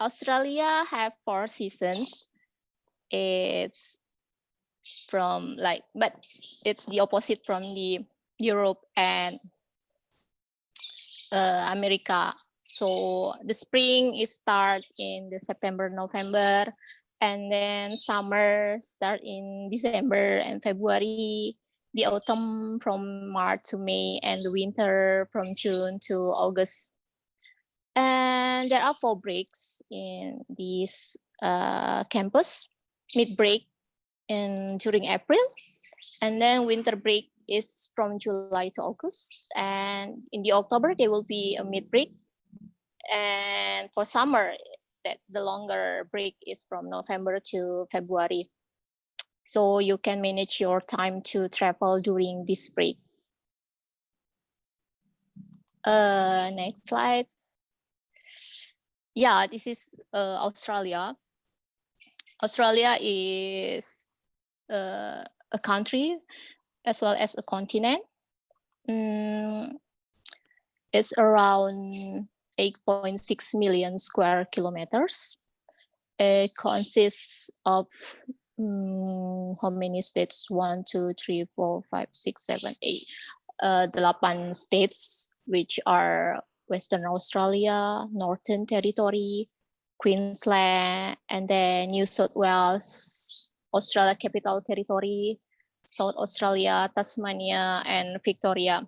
Australia have 4 seasons. It's but it's the opposite from the Europe and America. So the spring is start in the September, November, and then summer start in December and February, the autumn from March to May, and the winter from June to August. And there are 4 breaks in this campus: mid break during April, and then winter break is from July to August, and in the October there will be a mid break, and for summer that the longer break is from November to February. So you can manage your time to travel during this break. Next slide. Yeah, this is Australia. Australia is a country as well as a continent. It's around 8.6 million square kilometers. It consists of how many states? 1, 2, 3, 4, 5, 6, 7, 8. 8 states, which are Western Australia, Northern Territory, Queensland, and then New South Wales, Australia Capital Territory, South Australia, Tasmania, and Victoria.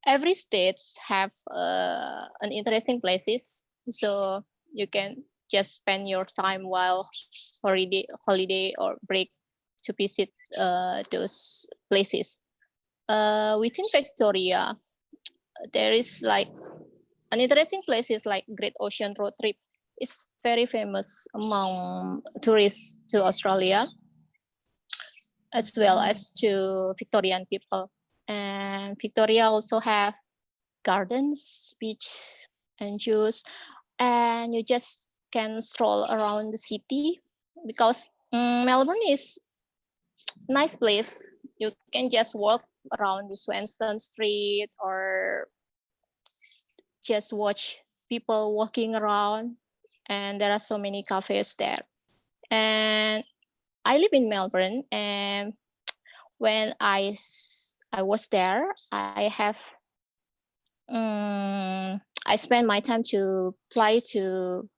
Every state have an interesting places, so you can just spend your time while holiday or break to visit those places. Within Victoria, there is like an interesting places like Great Ocean Road Trip. It's very famous among tourists to Australia, as well as to Victorian people. And Victoria also have gardens, beach, and zoos, and you just can stroll around the city because Melbourne is a nice place. You can just walk around the Swanston Street or just watch people walking around, and there are so many cafes there. And I live in Melbourne, and when I was there, I spent my time to fly to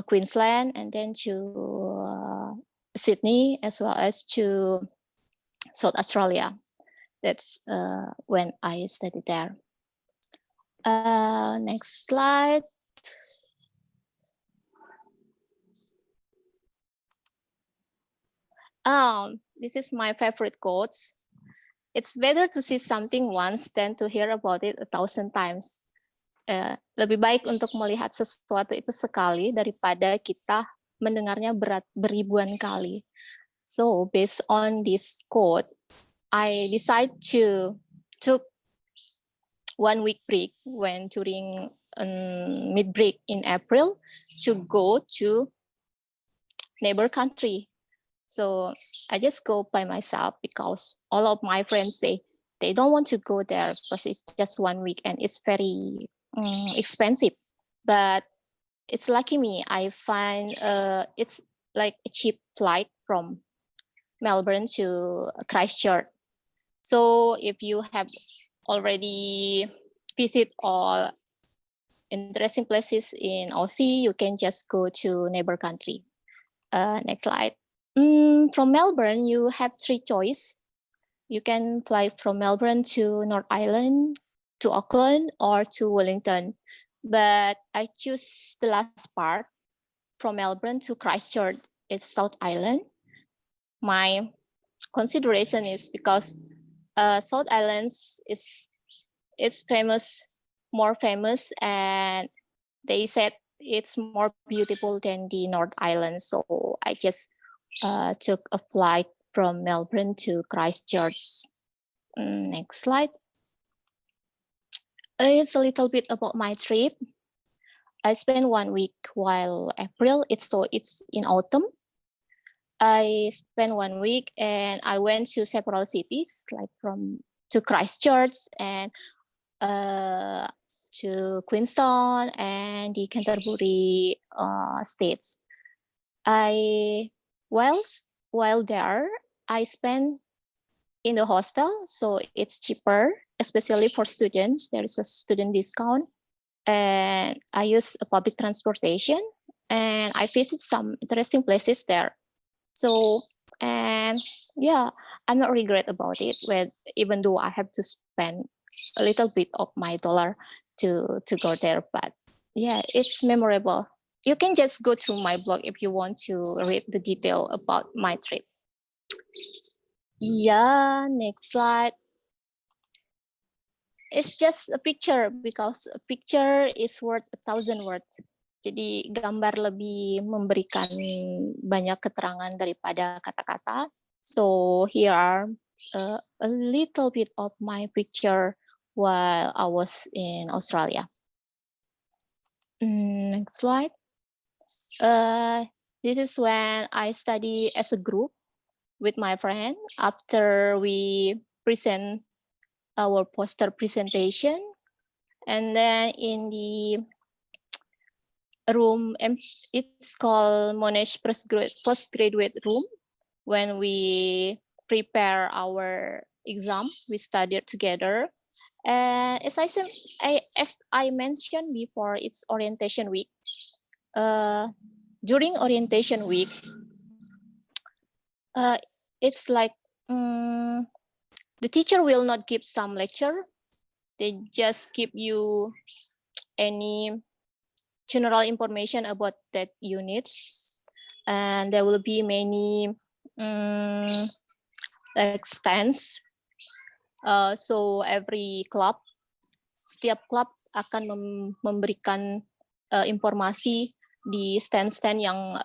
Queensland and then to Sydney, as well as to South Australia. That's when I studied there. Next slide. This is my favorite quotes. It's better to see something once than to hear about it 1,000 times. Lebih baik untuk melihat sesuatu itu sekali daripada kita mendengarnya beribuan kali. So based on this quote, I decided to took 1 week break when during mid break in April to go to neighbor country. So I just go by myself because all of my friends they don't want to go there because it's just 1 week and it's very expensive. But it's lucky me, I find it's like a cheap flight from Melbourne to Christchurch. So if you have already visit all interesting places in Aussie, you can just go to neighbor country. Next slide. From Melbourne, you have 3 choices. You can fly from Melbourne to North Island, to Auckland, or to Wellington. But I choose the last part, from Melbourne to Christchurch. It's South Island. My consideration is because South Islands it's famous, more famous, and they said it's more beautiful than the North Island. So I just took a flight from Melbourne to Christchurch. Next slide. It's a little bit about my trip. I spent 1 week while April. It's in autumn. I spent 1 week and I went to several cities, like to Christchurch and to Queenstown and the Canterbury states. While there, I spent in the hostel, so it's cheaper, especially for students. There is a student discount, and I use a public transportation, and I visit some interesting places there. So, and yeah, I'm not regret about it. Even though I have to spend a little bit of my dollar to go there, but yeah, it's memorable. You can just go to my blog if you want to read the detail about my trip. Yeah, next slide. It's just a picture because a picture is worth 1,000 words. Jadi gambar lebih memberikan banyak keterangan daripada kata-kata. So here are a little bit of my picture while I was in Australia. Next slide. This is when I study as a group with my friend after we present our poster presentation. And then in the room, it's called Monash postgraduate room. When we prepare our exam, we studied together. And as I mentioned before, it's orientation week. During orientation week, it's like the teacher will not give some lecture. They just give you any general information about that units, and there will be many like stands. So every club, setiap club akan memberikan informasi di stand-stand yang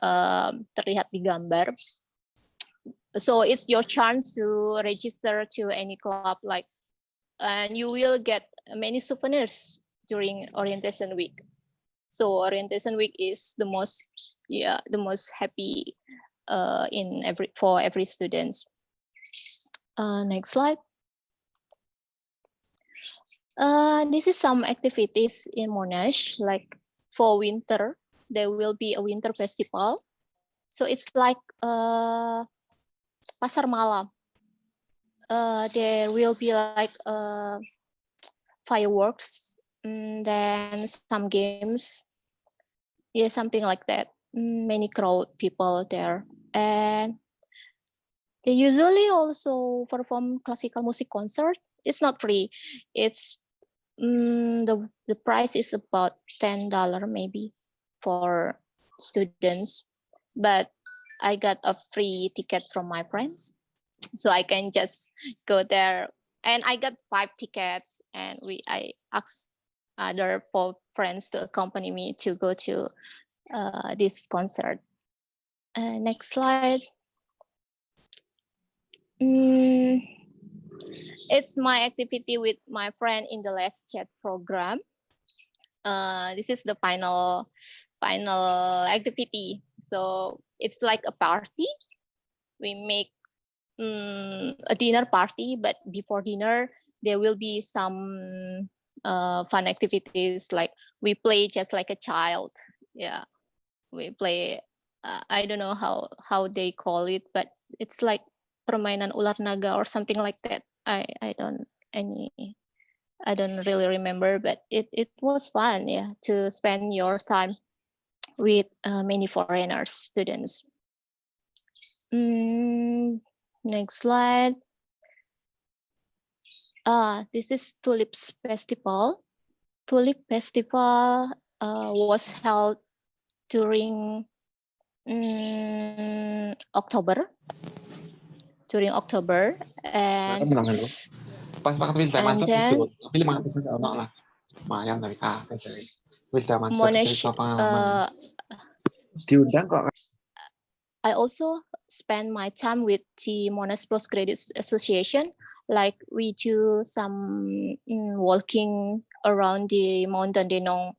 terlihat di gambar. So it's your chance to register to any club, like, and you will get many souvenirs during orientation week. So orientation week is the most happy for every students. Next slide. This is some activities in Monash, like for winter, there will be a winter festival. So it's like pasar malam. There will be like fireworks, and then some games. Yeah, something like that. Many crowd people there. And they usually also perform classical music concert. It's not free. It's the price is about $10 maybe for students, but I got a free ticket from my friends, so I can just go there. And I got 5 tickets, and I asked other 4 friends to accompany me to go to this concert. Next slide. It's my activity with my friend in the last chat program. This is the final activity. So it's like a party. We make a dinner party, but before dinner there will be some fun activities, like we play just like a child. Yeah, we play. I don't know how they call it, but it's like permainan ular naga or something like that. I don't really remember, but it was fun, yeah, to spend your time with many foreigners, students. Next slide. This is Tulips Festival. Tulip Festival was held during October. During October, and then Monash. I also spend my time with the Monash Postgraduate Association. Like we do some walking around the Mountain Denong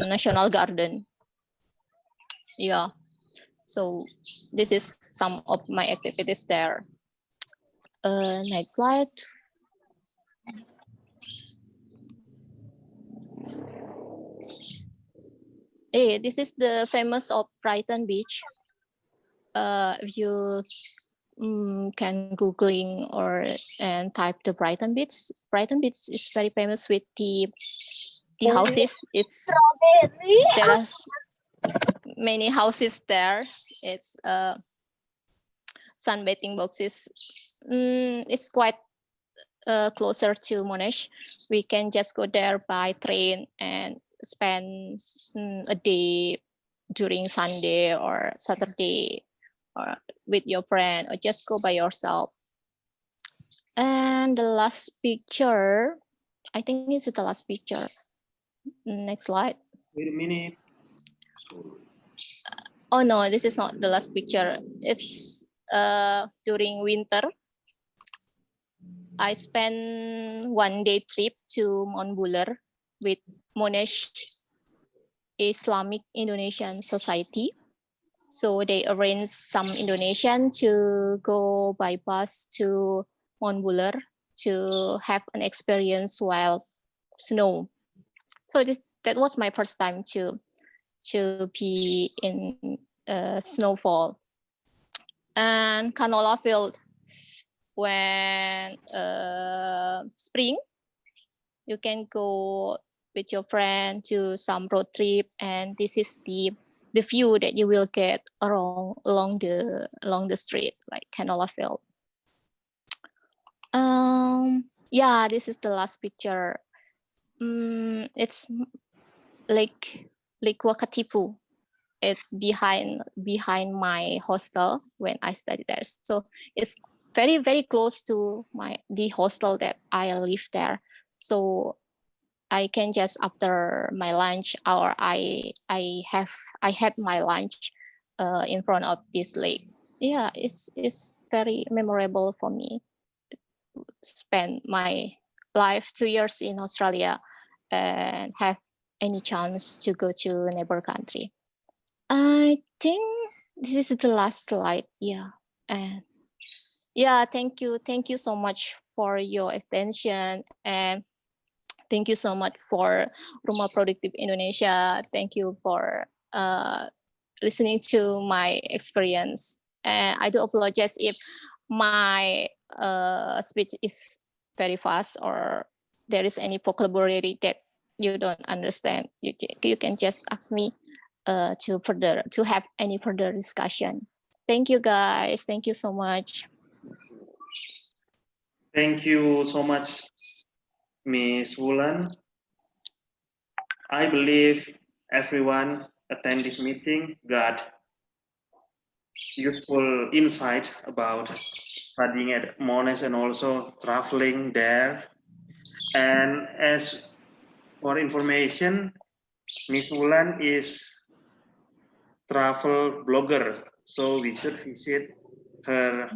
National Garden. Yeah, so this is some of my activities there. Next slide. This is the famous of Brighton Beach. If you can googling and type the Brighton Beach. Brighton Beach is very famous with the houses. There are many houses there. It's sunbathing boxes. It's quite closer to Monash. We can just go there by train and spend a day during Sunday or Saturday, or with your friend, or just go by yourself. And the last picture, I think it's the last picture. Next slide. Wait a minute. Oh no, this is not the last picture. It's during winter. I spent 1 day trip to Mount Buller with Monash Islamic Indonesian Society. So they arranged some Indonesian to go by bus to Mount Buller to have an experience while snow. So that was my first time to be in snowfall. And canola field, when spring, you can go with your friend to some road trip, and this is the view that you will get along the street, like canola field. Yeah, this is the last picture. It's Lake Wakatipu. It's behind my hostel when I studied there. So it's very, very close to the hostel that I live there. So I can just after my lunch, or I had my lunch in front of this lake. Yeah, it's very memorable for me. Spend my life 2 years in Australia and have any chance to go to a neighbor country. I think this is the last slide. Yeah. And yeah, thank you so much for your attention, and thank you so much for Rumah Produktif Indonesia. Thank you for listening to my experience. And I do apologize if my speech is very fast or there is any vocabulary that you don't understand. You can just ask me to have any further discussion. Thank you, guys. Thank you so much. Thank you so much, Ms. Wulan. I believe everyone attend this meeting got useful insight about studying at Monash and also traveling there. And as for information, Ms. Wulan is travel blogger, so we should visit her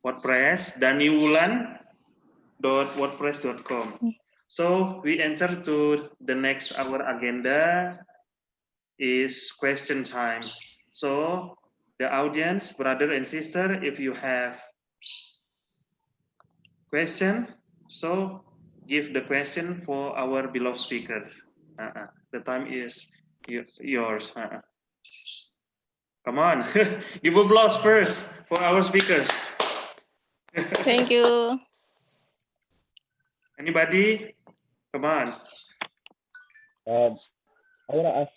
WordPress. Dani Wulan wordpress.com. So we enter to the next our agenda is question time. So the audience, brother and sister, if you have question, so give the question for our beloved speakers. The time is yours. Come on, give applause first for our speakers. Thank you. Anybody? Come on. I wanna ask.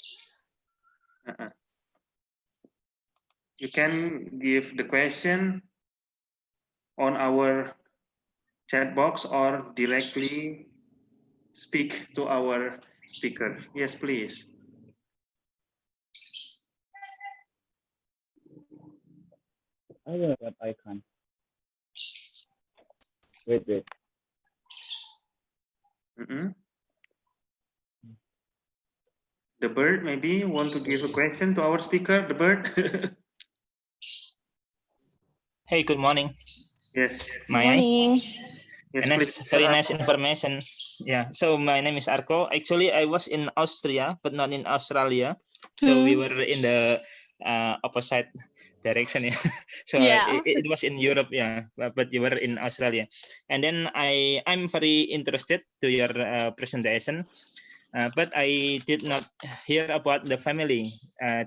You can give the question on our chat box or directly speak to our speaker. Yes, please. I don't know what icon. Wait. The bird maybe want to give a question to our speaker, the bird. Hey, good morning. Yes. May Morning. Yes, Nice, please. very nice information. Yeah. So my name is Arko. Actually, I was in Austria, but not in Australia. So we were in the opposite direction. Yeah. So Yeah. it was in Europe. Yeah, but you were in Australia. And then I'm very interested to your presentation. But I did not hear about the family.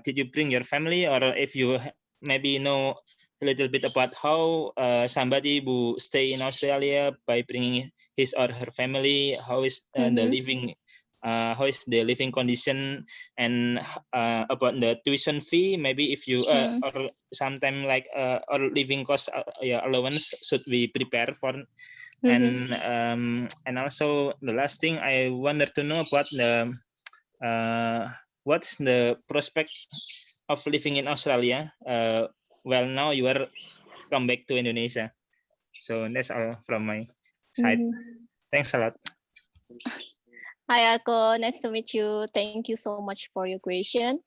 Did you bring your family, or if you maybe know a little bit about how somebody who stay in Australia by bringing his or her family, how is the living, how is the living condition, and about the tuition fee, maybe if you or sometime like or living cost allowance should we prepare for. And also the last thing I wanted to know about the what's the prospect of living in Australia. Well, now you are come back to Indonesia. So that's all from my side. Thanks a lot. Hi, Arko. Nice to meet you. Thank you so much for your question.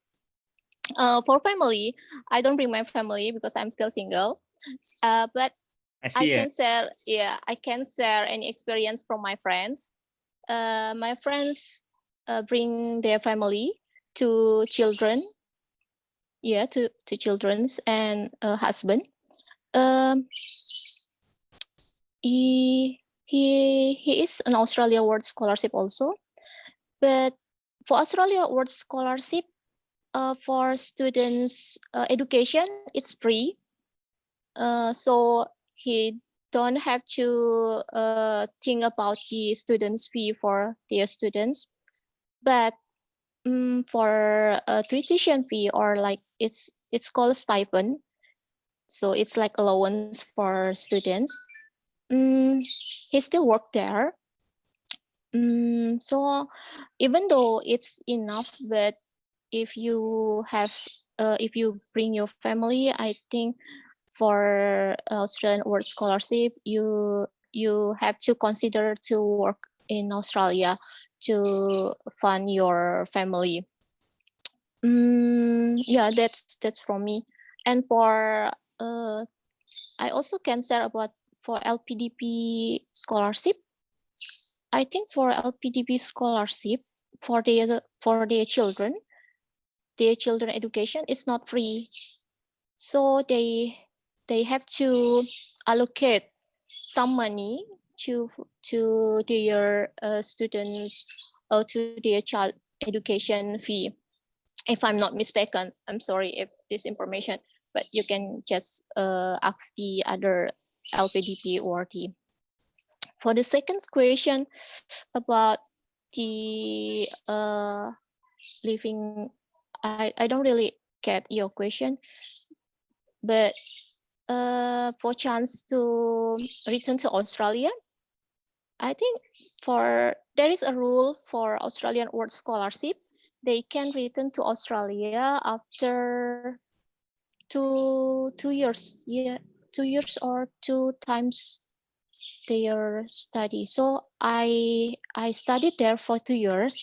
For family, I don't bring my family because I'm still single. But I can share any experience from my friends. My friends bring their family to children. Yeah, to children's and husband. He is an Australia World Scholarship also, but for Australia World Scholarship for students education it's free, so he don't have to think about the students fee for their students, but for a tuition fee or like it's called stipend, so it's like allowance for students. He still work there. So even though it's enough, but if you have if you bring your family, I think for Australian World Scholarship you have to consider to work in Australia to fund your family. Yeah, that's from me. And for I also can share about for LPDP scholarship. I think for LPDP scholarship for their children education is not free, so they have to allocate some money to their students or to their child education fee. If I'm not mistaken, I'm sorry if this information, but you can just ask the other LPDP or the. For the second question about the living, I don't really get your question, but for chance to return to Australia, I think there is a rule for Australian World Scholarship. They can return to Australia after two years, 2 years or 2 times their study. So I studied there for 2 years.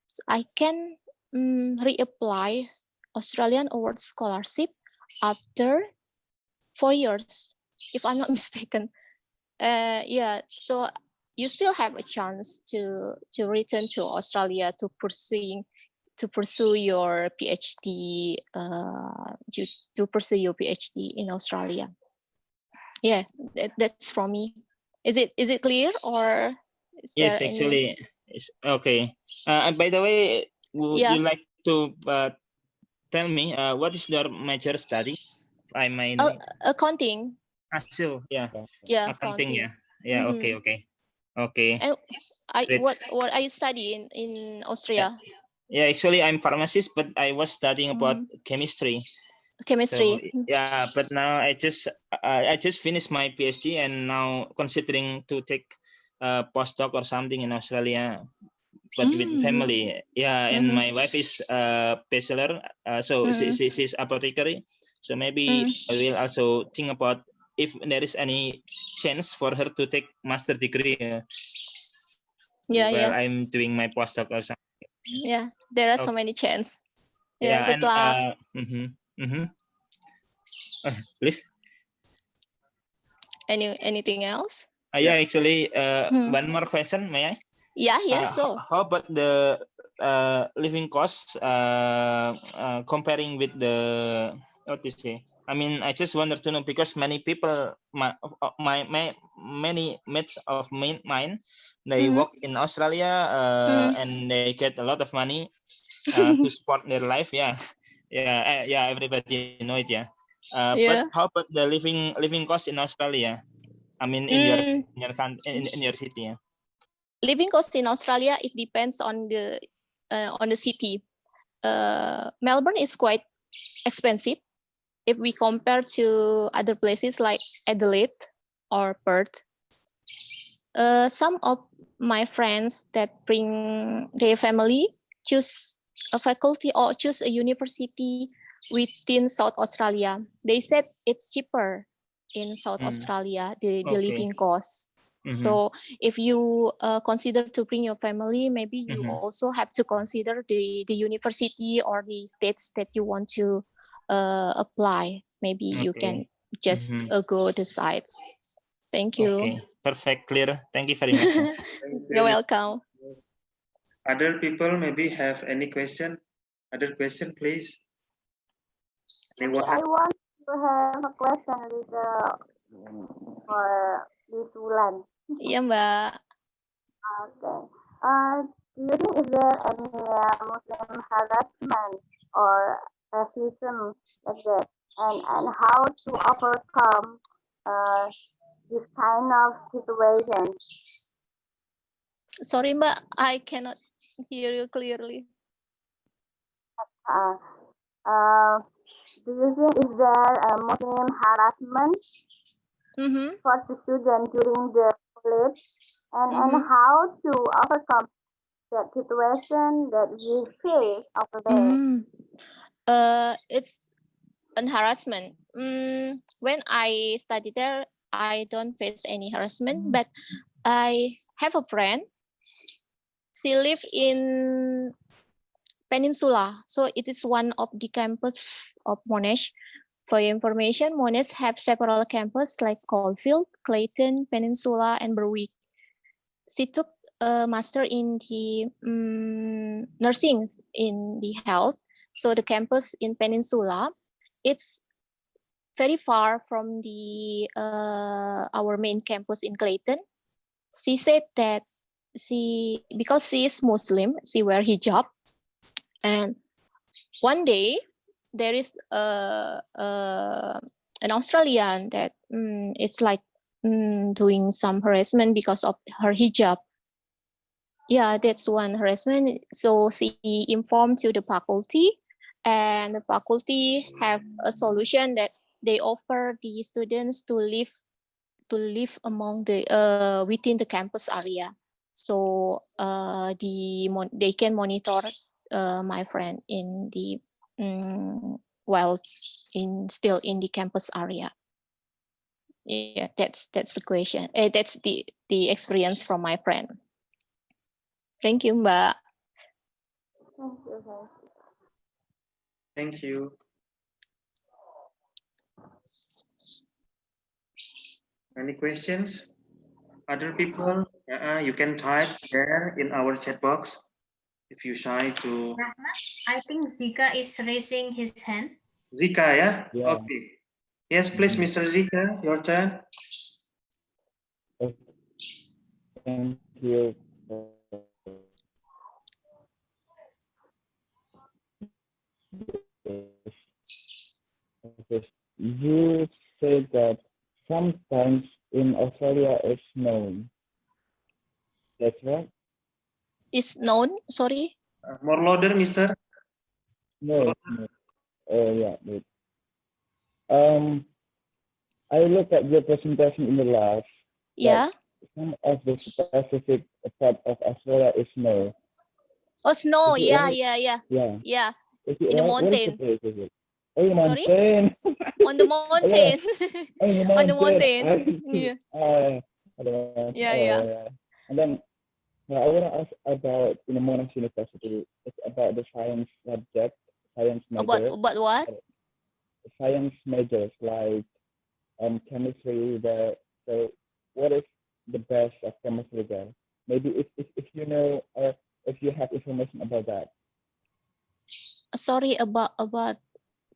So I can reapply Australian Award Scholarship after 4 years, if I'm not mistaken. Yeah, so you still have a chance to return to Australia to pursue your PhD. To pursue your PhD in Australia. Yeah, that's from me. Is it clear, or is there Yes, any? actually, it's okay. And by the way, would Yeah. you like to tell me what is your major study? I may know. Accounting. So yeah, Yeah, accounting. accounting. Yeah. Okay. And Great. what are you studying in Austria? Yeah, actually, I'm pharmacist, but I was studying about chemistry. Chemistry. So yeah, but now I just finished my PhD and now considering to take a postdoc or something in Australia, but with family. Yeah, and my wife is a bachelor, so she's apothecary. So maybe I will also think about if there is any chance for her to take master degree while I'm doing my postdoc or something. Yeah, there are so many chances. Yeah, Yeah, good and luck. please. Anything else? Yeah, actually, one more question, may I? Yeah, sure. How about the living costs comparing with the what to say? I mean, I just wanted to know because many people, many mates of mine, they work in Australia and they get a lot of money to support their life. Yeah, yeah. Everybody know it. Yeah. But how about the living cost in Australia? I mean, in your in your city. Yeah. Living cost in Australia, it depends on the city. Melbourne is quite expensive if we compare to other places like Adelaide or Perth. Some of my friends that bring their family choose a faculty or choose a university within South Australia. They said it's cheaper in South Australia, the living costs. So if you consider to bring your family, maybe you also have to consider the university or the states that you want to apply. Maybe you can just go the sites. Thank you. Okay, perfect, clear. Thank you very much. You're welcome. Other people maybe have any question? Other question, please. Maybe I want to have a question for this Wulan. Iya, Mbak. Okay. Do you think is there any Muslim harassment or racism like that, and how to overcome this kind of situation? Sorry, Mbak, I cannot hear you clearly. Do you think is there a Muslim harassment for the student during the college, and how to overcome that situation that we face over there? It's an harassment. When I study there, I don't face any harassment, but I have a friend. She live in Peninsula, so it is one of the campus of Monash. For your information, Monash have several campuses like Caulfield, Clayton, Peninsula, and Berwick. She took a master in the nursing in the health. So the campus in Peninsula, it's very far from the our main campus in Clayton. She said that because she is Muslim, she wear hijab, and one day there is an Australian that it's like doing some harassment because of her hijab. Yeah, that's one harassment. So she informed to the faculty, and the faculty have a solution that they offer the students to live among the within the campus area. So they can monitor my friend in the while still in the campus area. Yeah, that's the question. That's the experience from my friend. Thank you, Mbak. Thank you. Any questions? Other people? you can type there in our chat box if you shy to. Rahma, I think Zika is raising his hand. Zika, yeah? Yeah. Okay. Yes, please, Mr. Zika, your turn. Thank you. You said that sometimes in Australia it's known. That's right? Is known, sorry. More louder, Mr. No, no. Oh, yeah. Wait. I looked at your presentation in the lab. Yeah. Some of the specific part of Australia is snow. Oh, snow. Is it Yeah, right? yeah, yeah. Yeah. Yeah. Is it In the right? What is the mountain. place? Is it? Oh, the Sorry? mountain. On the Oh, yeah. mountain. Oh, the On the mountain. mountain. Yeah. Yeah, yeah. Yeah. And then I want to ask about in the Monash University. It's about the science subject, science major. About what? Science majors like chemistry there. So what is the best of chemistry there? Maybe if you know if you have information about that. Sorry, about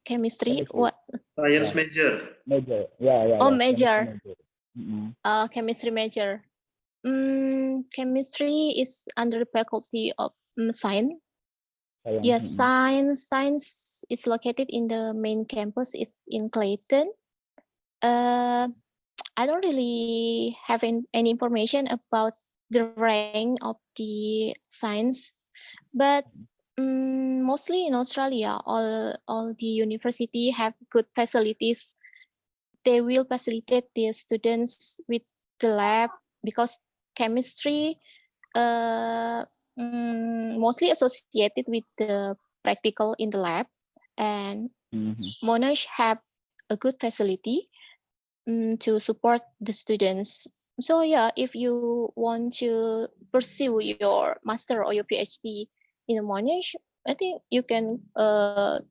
chemistry. Chemistry. What? Science Yeah. major. Major. Yeah. Oh, Chemistry major. major. Mm-hmm. Chemistry major. Chemistry is under the faculty of science. Science. Yes, Mm-hmm. science is located in the main campus. It's in Clayton. I don't really have any information about the rank of the science, but mostly in Australia, all the university have good facilities. They will facilitate their students with the lab because chemistry mostly associated with the practical in the lab, and Monash have a good facility to support the students. So yeah, if you want to pursue your master or your PhD in Monash, I think you can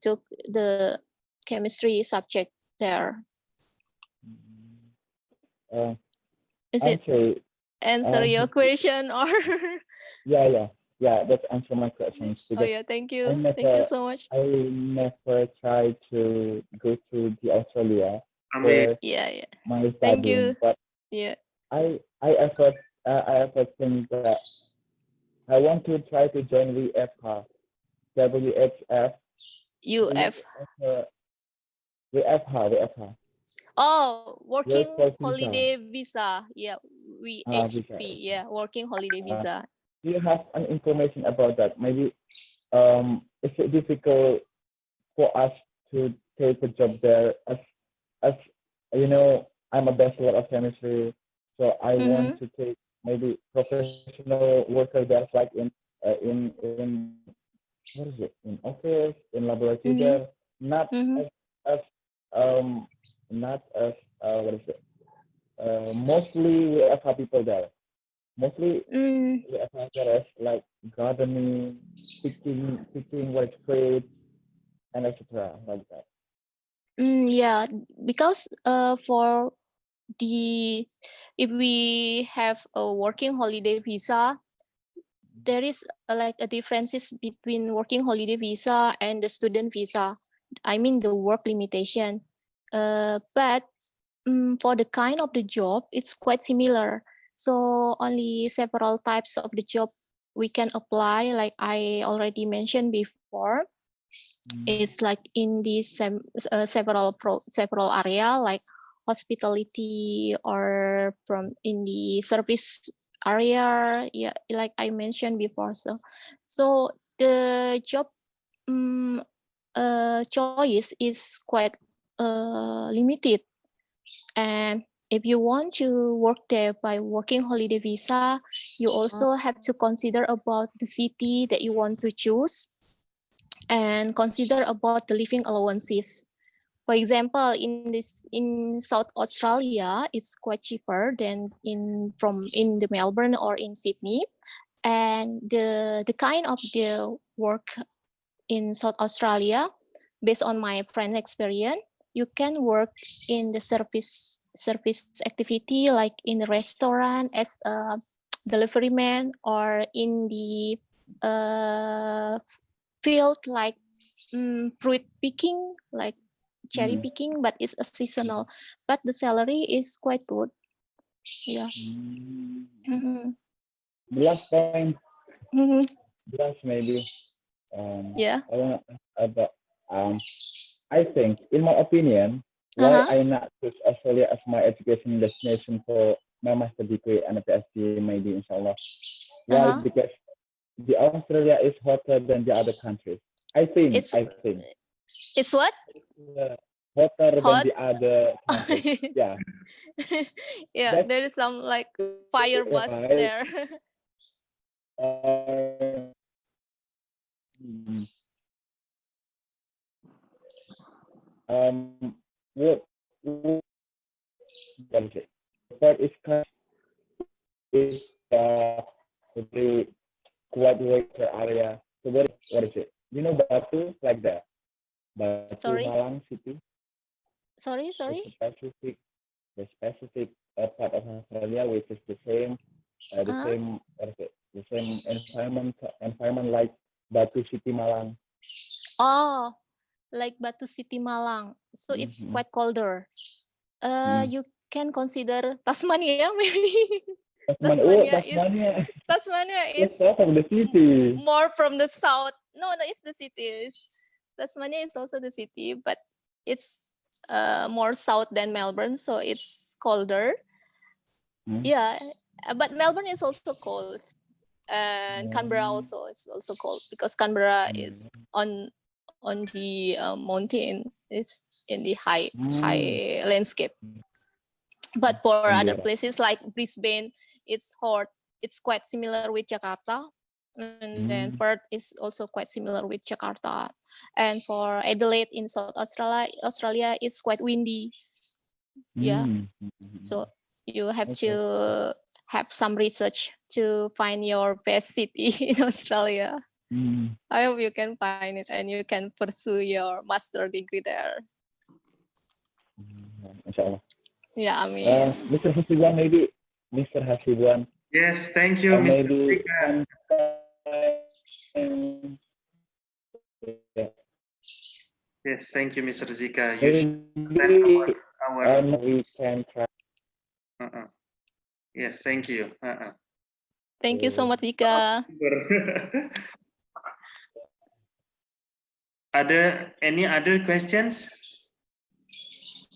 took the chemistry subject there. Is it answer your question or? Yeah. That's answer my questions because Oh yeah, thank you so much. I never tried to go to the Australia Amin. for Yeah. my Thank studying, you. but Yeah. I ever think that I want to try to join WFH, WHF, UF. WFH. Oh, working Work holiday visa. Yeah, visa. VHV. Yeah, working holiday visa. Do you have any information about that? Maybe is it difficult for us to take a job there as you know, I'm a bachelor of chemistry, so I want to take maybe professional worker there, like in what is it, in office, in laboratory there, not as not as what is it? Mostly we have people there. Mostly we have there like gardening, picking what is great, and etc. like that. Yeah, because for if we have a working holiday visa, there is like a differences between working holiday visa and the student visa. I mean the work limitation. But for the kind of the job, it's quite similar. So only several types of the job we can apply, like I already mentioned before. It's like in these several area like hospitality or from in the service area. Yeah, like I mentioned before. So the job choice is quite limited, and if you want to work there by working holiday visa, you also have to consider about the city that you want to choose and consider about the living allowances. For example, in South Australia, it's quite cheaper than in the Melbourne or in Sydney, and the kind of the work in South Australia, based on my friend experience, you can work in the service activity like in the restaurant as a delivery man or in the field like fruit picking, like cherry picking, but it's a seasonal. But the salary is quite good. Yeah. The last point, just maybe. Yeah. I think, in my opinion, why I not choose Australia as my education destination for my master degree and a PhD, maybe inshallah. Why? Because the Australia is hotter than the other countries. I think. It's what? Hotter than the other countries. Yeah. Yeah, there is some like fire bus there. What is it? What is the quite water area? So what is it? You know Batu, like that. Batu Malang City. Sorry. The specific part of Australia, which is the same what is it? The same environment like Batu City Malang. Oh, like Batu City Malang. So it's quite colder. You can consider Tasmania maybe. Tasmania is south of the city. More from the south. No, it's the city. Tasmania is also the city, but it's more south than Melbourne, so it's colder. Yeah, but Melbourne is also cold, and Canberra also it's also cold because Canberra is on the mountain. It's in the high landscape. But for other places like Brisbane, it's hot. It's quite similar with Jakarta. And then Perth is also quite similar with Jakarta. And for Adelaide in South Australia, it's quite windy. Yeah. So you have to have some research to find your best city in Australia. I hope you can find it and you can pursue your master degree there. Inshallah. Yeah, I mean. Mr. Hasibuan, maybe. Mr. Hasibuan. Yes, thank you, Mr. Zika. Yes, thank you, Mr. Zika. You should attend our we can try. Yes, thank you. Thank you so much, Vika. Any other questions?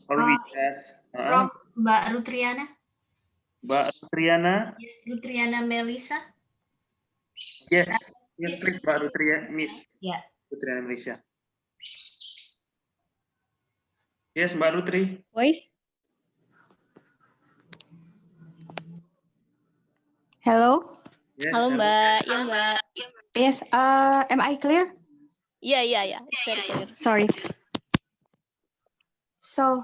Or we just from Mbak Rutriana. Mbak Rutriana? Rutriana Melisa. Yes, please, Mbak Rutriana, Miss. Yeah. Rutriana Melisa. Yes, Mbak Rutri. Voice. Hello. Yes, halo Mbak. Iya Mbak. Yes. Am I clear? Yeah. It's very clear. Sorry. So,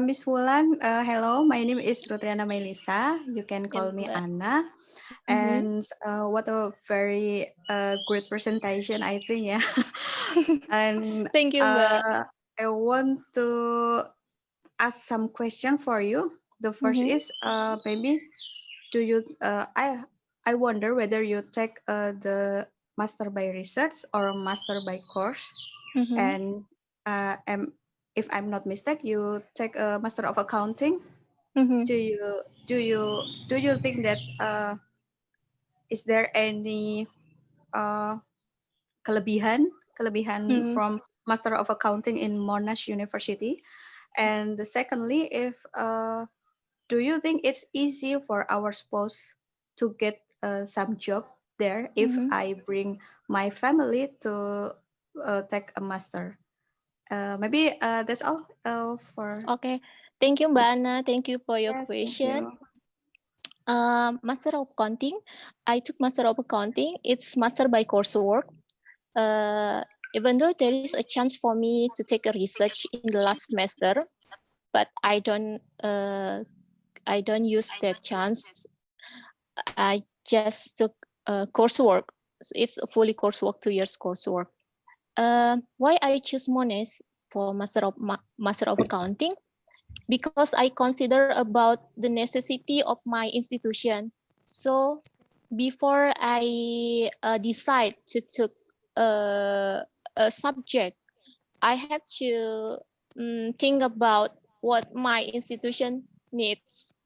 Miss Wulan, hello. My name is Rutriana Melisa. You can call me Anna. And what a very great presentation, I think, yeah. And thank you, Mbak. I want to ask some question for you. The first is maybe do you? I wonder whether you take the master by research or master by course, and if I'm not mistaken, you take a master of accounting. Do you think that is there any kelebihan from master of accounting in Monash University? And secondly, if do you think it's easy for our spouse to get some job there if I bring my family to take a master? Maybe that's all for. Okay, thank you, Mbak Anna. Thank you for your question. Master of Accounting. I took Master of Accounting. It's master by coursework. Even though there is a chance for me to take a research in the last semester, but I don't use that chance. I just took coursework. It's a fully coursework, 2 years coursework. Why I choose Monash for master of accounting? Because I consider about the necessity of my institution. So before I decide to take a subject, I have to think about what my institution needs.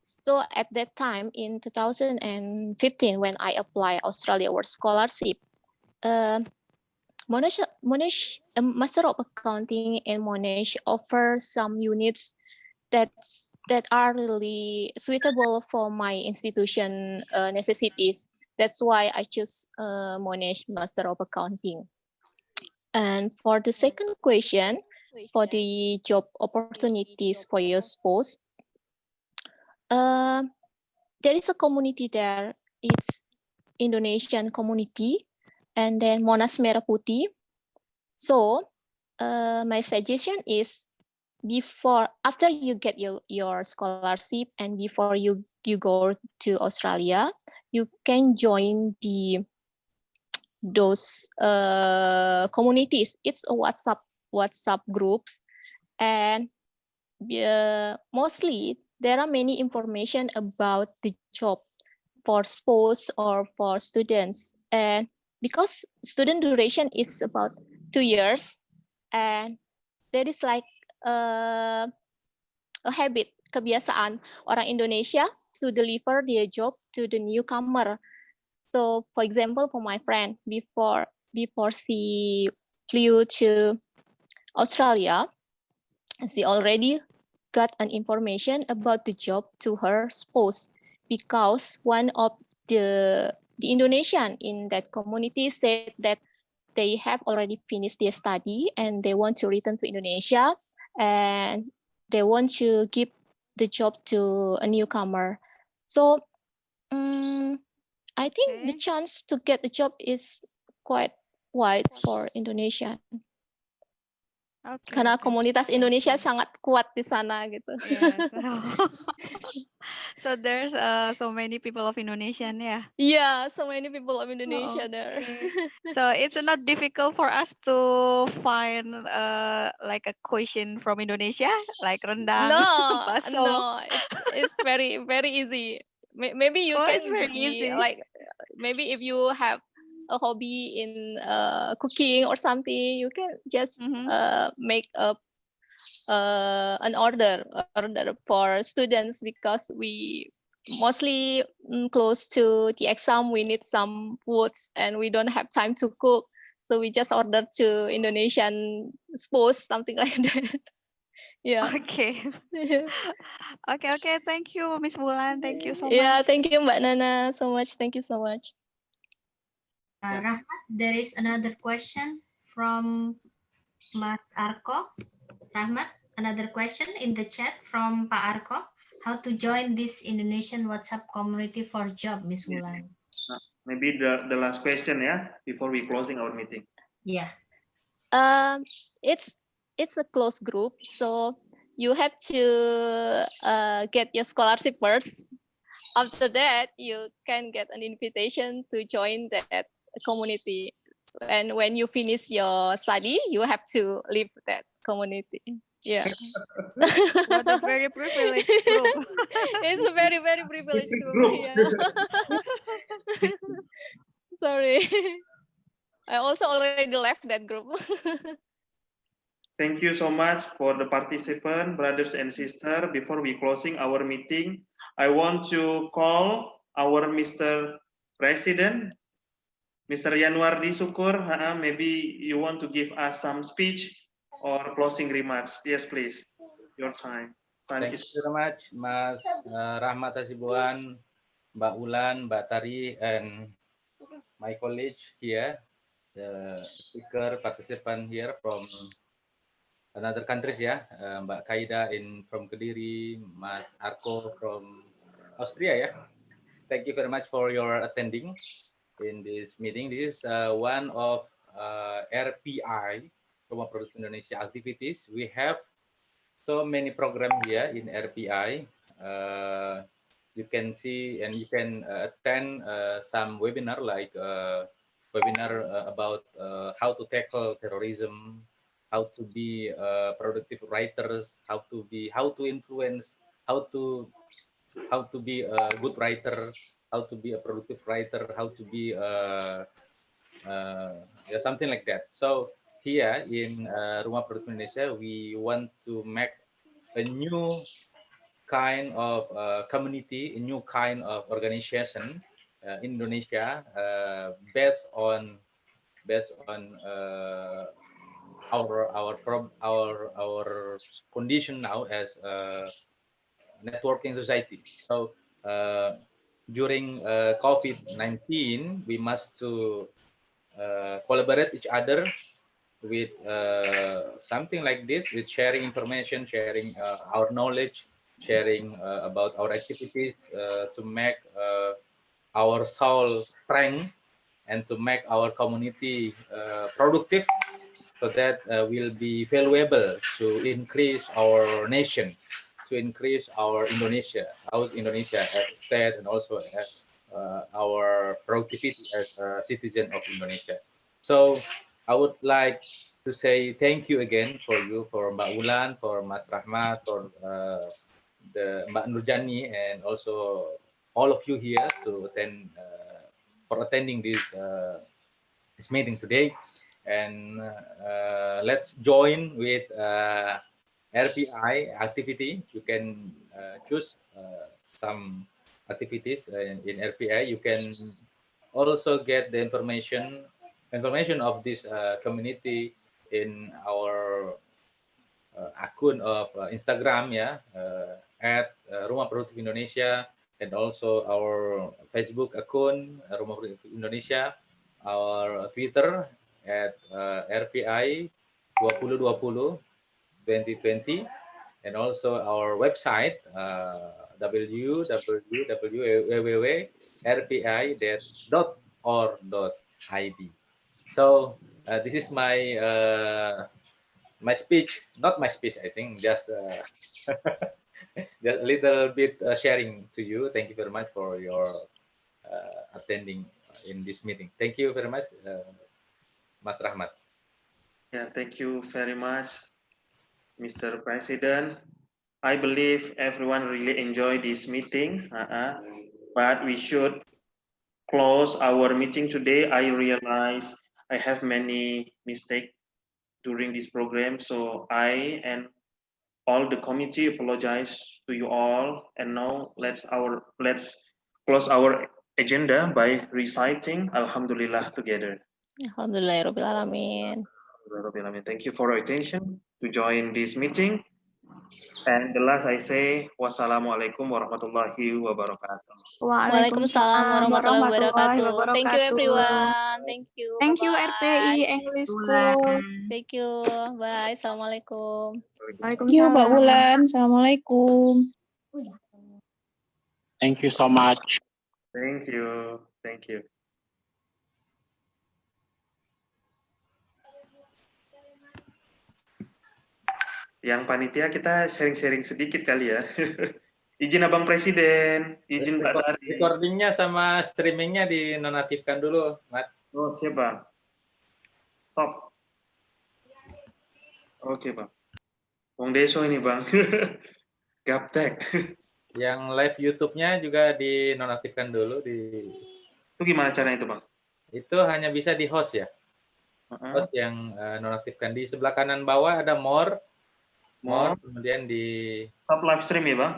So at that time in 2015, when I applied Australia World Scholarship, Monash Master of Accounting and Monash offer some units that are really suitable for my institution necessities. That's why I choose Monash Master of Accounting. And for the second question, for the job opportunities for your spouse, there is a community there. It's Indonesian community, and then Monash Merah Putih. So my suggestion is after you get your scholarship and before you go to Australia, you can join those communities. It's a WhatsApp groups, and mostly there are many information about the job for spouse or for students. And because student duration is about 2 years, and there is like a habit, kebiasaan orang Indonesia to deliver their job to the newcomer. So for example, for my friend, before she flew to Australia, she already got an information about the job to her spouse, because one of the Indonesian in that community said that they have already finished their study and they want to return to Indonesia, and they want to give the job to a newcomer. So I think the chance to get the job is quite wide for Indonesia. Karena komunitas Indonesia sangat kuat di sana gitu. Yeah, so there's so many people of Indonesian, yeah. Yeah, so many people of Indonesia there. So it's not difficult for us to find like a question from Indonesia, like rendang, bakso. No, it's very easy. Maybe you It's can very be easy. like, maybe if you have a hobby in cooking or something, you can just make an order for students, because we mostly close to the exam, we need some foods and we don't have time to cook, so we just order to Indonesian spouse, something like that. Yeah. Okay. Okay. Thank you, Miss Bulan. Thank you so Yeah, much. thank you, Mbak Nana, so much. Thank you so much. Rahmat, there is another question from Mas Arko. Rahmat, another question in the chat from Pak Arko. How to join this Indonesian WhatsApp community for job, Miss Wulan? Maybe the last question, yeah, before we closing our meeting. Yeah. It's a closed group, so you have to get your scholarship first. After that, you can get an invitation to join that community. And when you finish your study, you have to leave that community. Yeah. What a very privileged group. It's a very privileged group. Yeah. Sorry. I also already left that group. Thank you so much for the participant, brothers and sisters. Before we closing our meeting, I want to call our Mr. President, Mr. Yanwardi Sukur. Maybe you want to give us some speech or closing remarks. Yes, please. Your time. Thank you very much, Mas Rahmat Hasibuan, Mbak Ulan, Mbak Tari, and my colleague here, the speaker participant here from another countries, yeah, Mbak Kaida from Kediri, Mas Arko from Austria, yeah. Thank you very much for your attending in this meeting. This is one of RPI, Rumah Produk Indonesia activities. We have so many programs here in RPI. You can see and you can attend some webinar like webinar about how to tackle terrorism, how to be productive writers, how to influence, how to how to be a good writer, how to be a productive writer, how to be yeah, something like that. So here in Rumah Produktif Indonesia, we want to make a new kind of community, a new kind of organization in Indonesia, based on our condition now as a networking society. So during COVID-19, we must to collaborate each other with something like this, with sharing information, sharing our knowledge, sharing about our activities to make our soul strength and to make our community productive, so that will be valuable to increase our nation, to increase our Indonesia as a state, and also as our productivity as a citizen of Indonesia. So I would like to say thank you again for Mbak Ulan, for Mas Rahmat, for the Mbak Nurjani, and also all of you here to attend for attending this meeting today. And let's join with RPI activity. You can choose some activities in RPI. You can also get the information of this community in our akun of Instagram, ya, at Rumah Produktif Indonesia, and also our Facebook akun Rumah Produktif Indonesia, our Twitter at RPI 2020, and also our website www.rpi.org.id. So this is my speech, not my speech, I think, just just a little bit sharing to you. Thank you very much for your attending in this meeting. Thank you very much, Mas Rahmat. Yeah, thank you very much, Mr. President. I believe everyone really enjoyed these meetings, but we should close our meeting today. I realize I have many mistakes during this program, so I and all the committee apologize to you all. And now let's close our agenda by reciting Alhamdulillah together. Alhamdulillahirobbilalamin. Thank you for your attention to join this meeting. And the last I say, wassalamualaikum warahmatullahi wabarakatuh. Waalaikumsalam warahmatullahi wabarakatuh. Thank you everyone. Thank you. Thank you Bye-bye. RPI English School. Thank you. Bye. Assalamualaikum. Waalaikumsalam. Thank you, Mbak Ulan. Assalamualaikum. Thank you so much. Thank you. Thank you. Yang panitia kita sharing-sharing sedikit kali ya. Izin Abang Presiden, izin Pak Tari. Recordingnya sama streamingnya dinonaktifkan dulu, Mat. Oh, siap Bang. Stop. Oke Bang. Wong Deso ini Bang. Gaptek. Yang live YouTube-nya juga dinonaktifkan dulu. Itu gimana caranya itu Bang? Itu hanya bisa di host ya. Host yang nonaktifkan. Di sebelah kanan bawah ada more, kemudian di stop live stream ya Bang?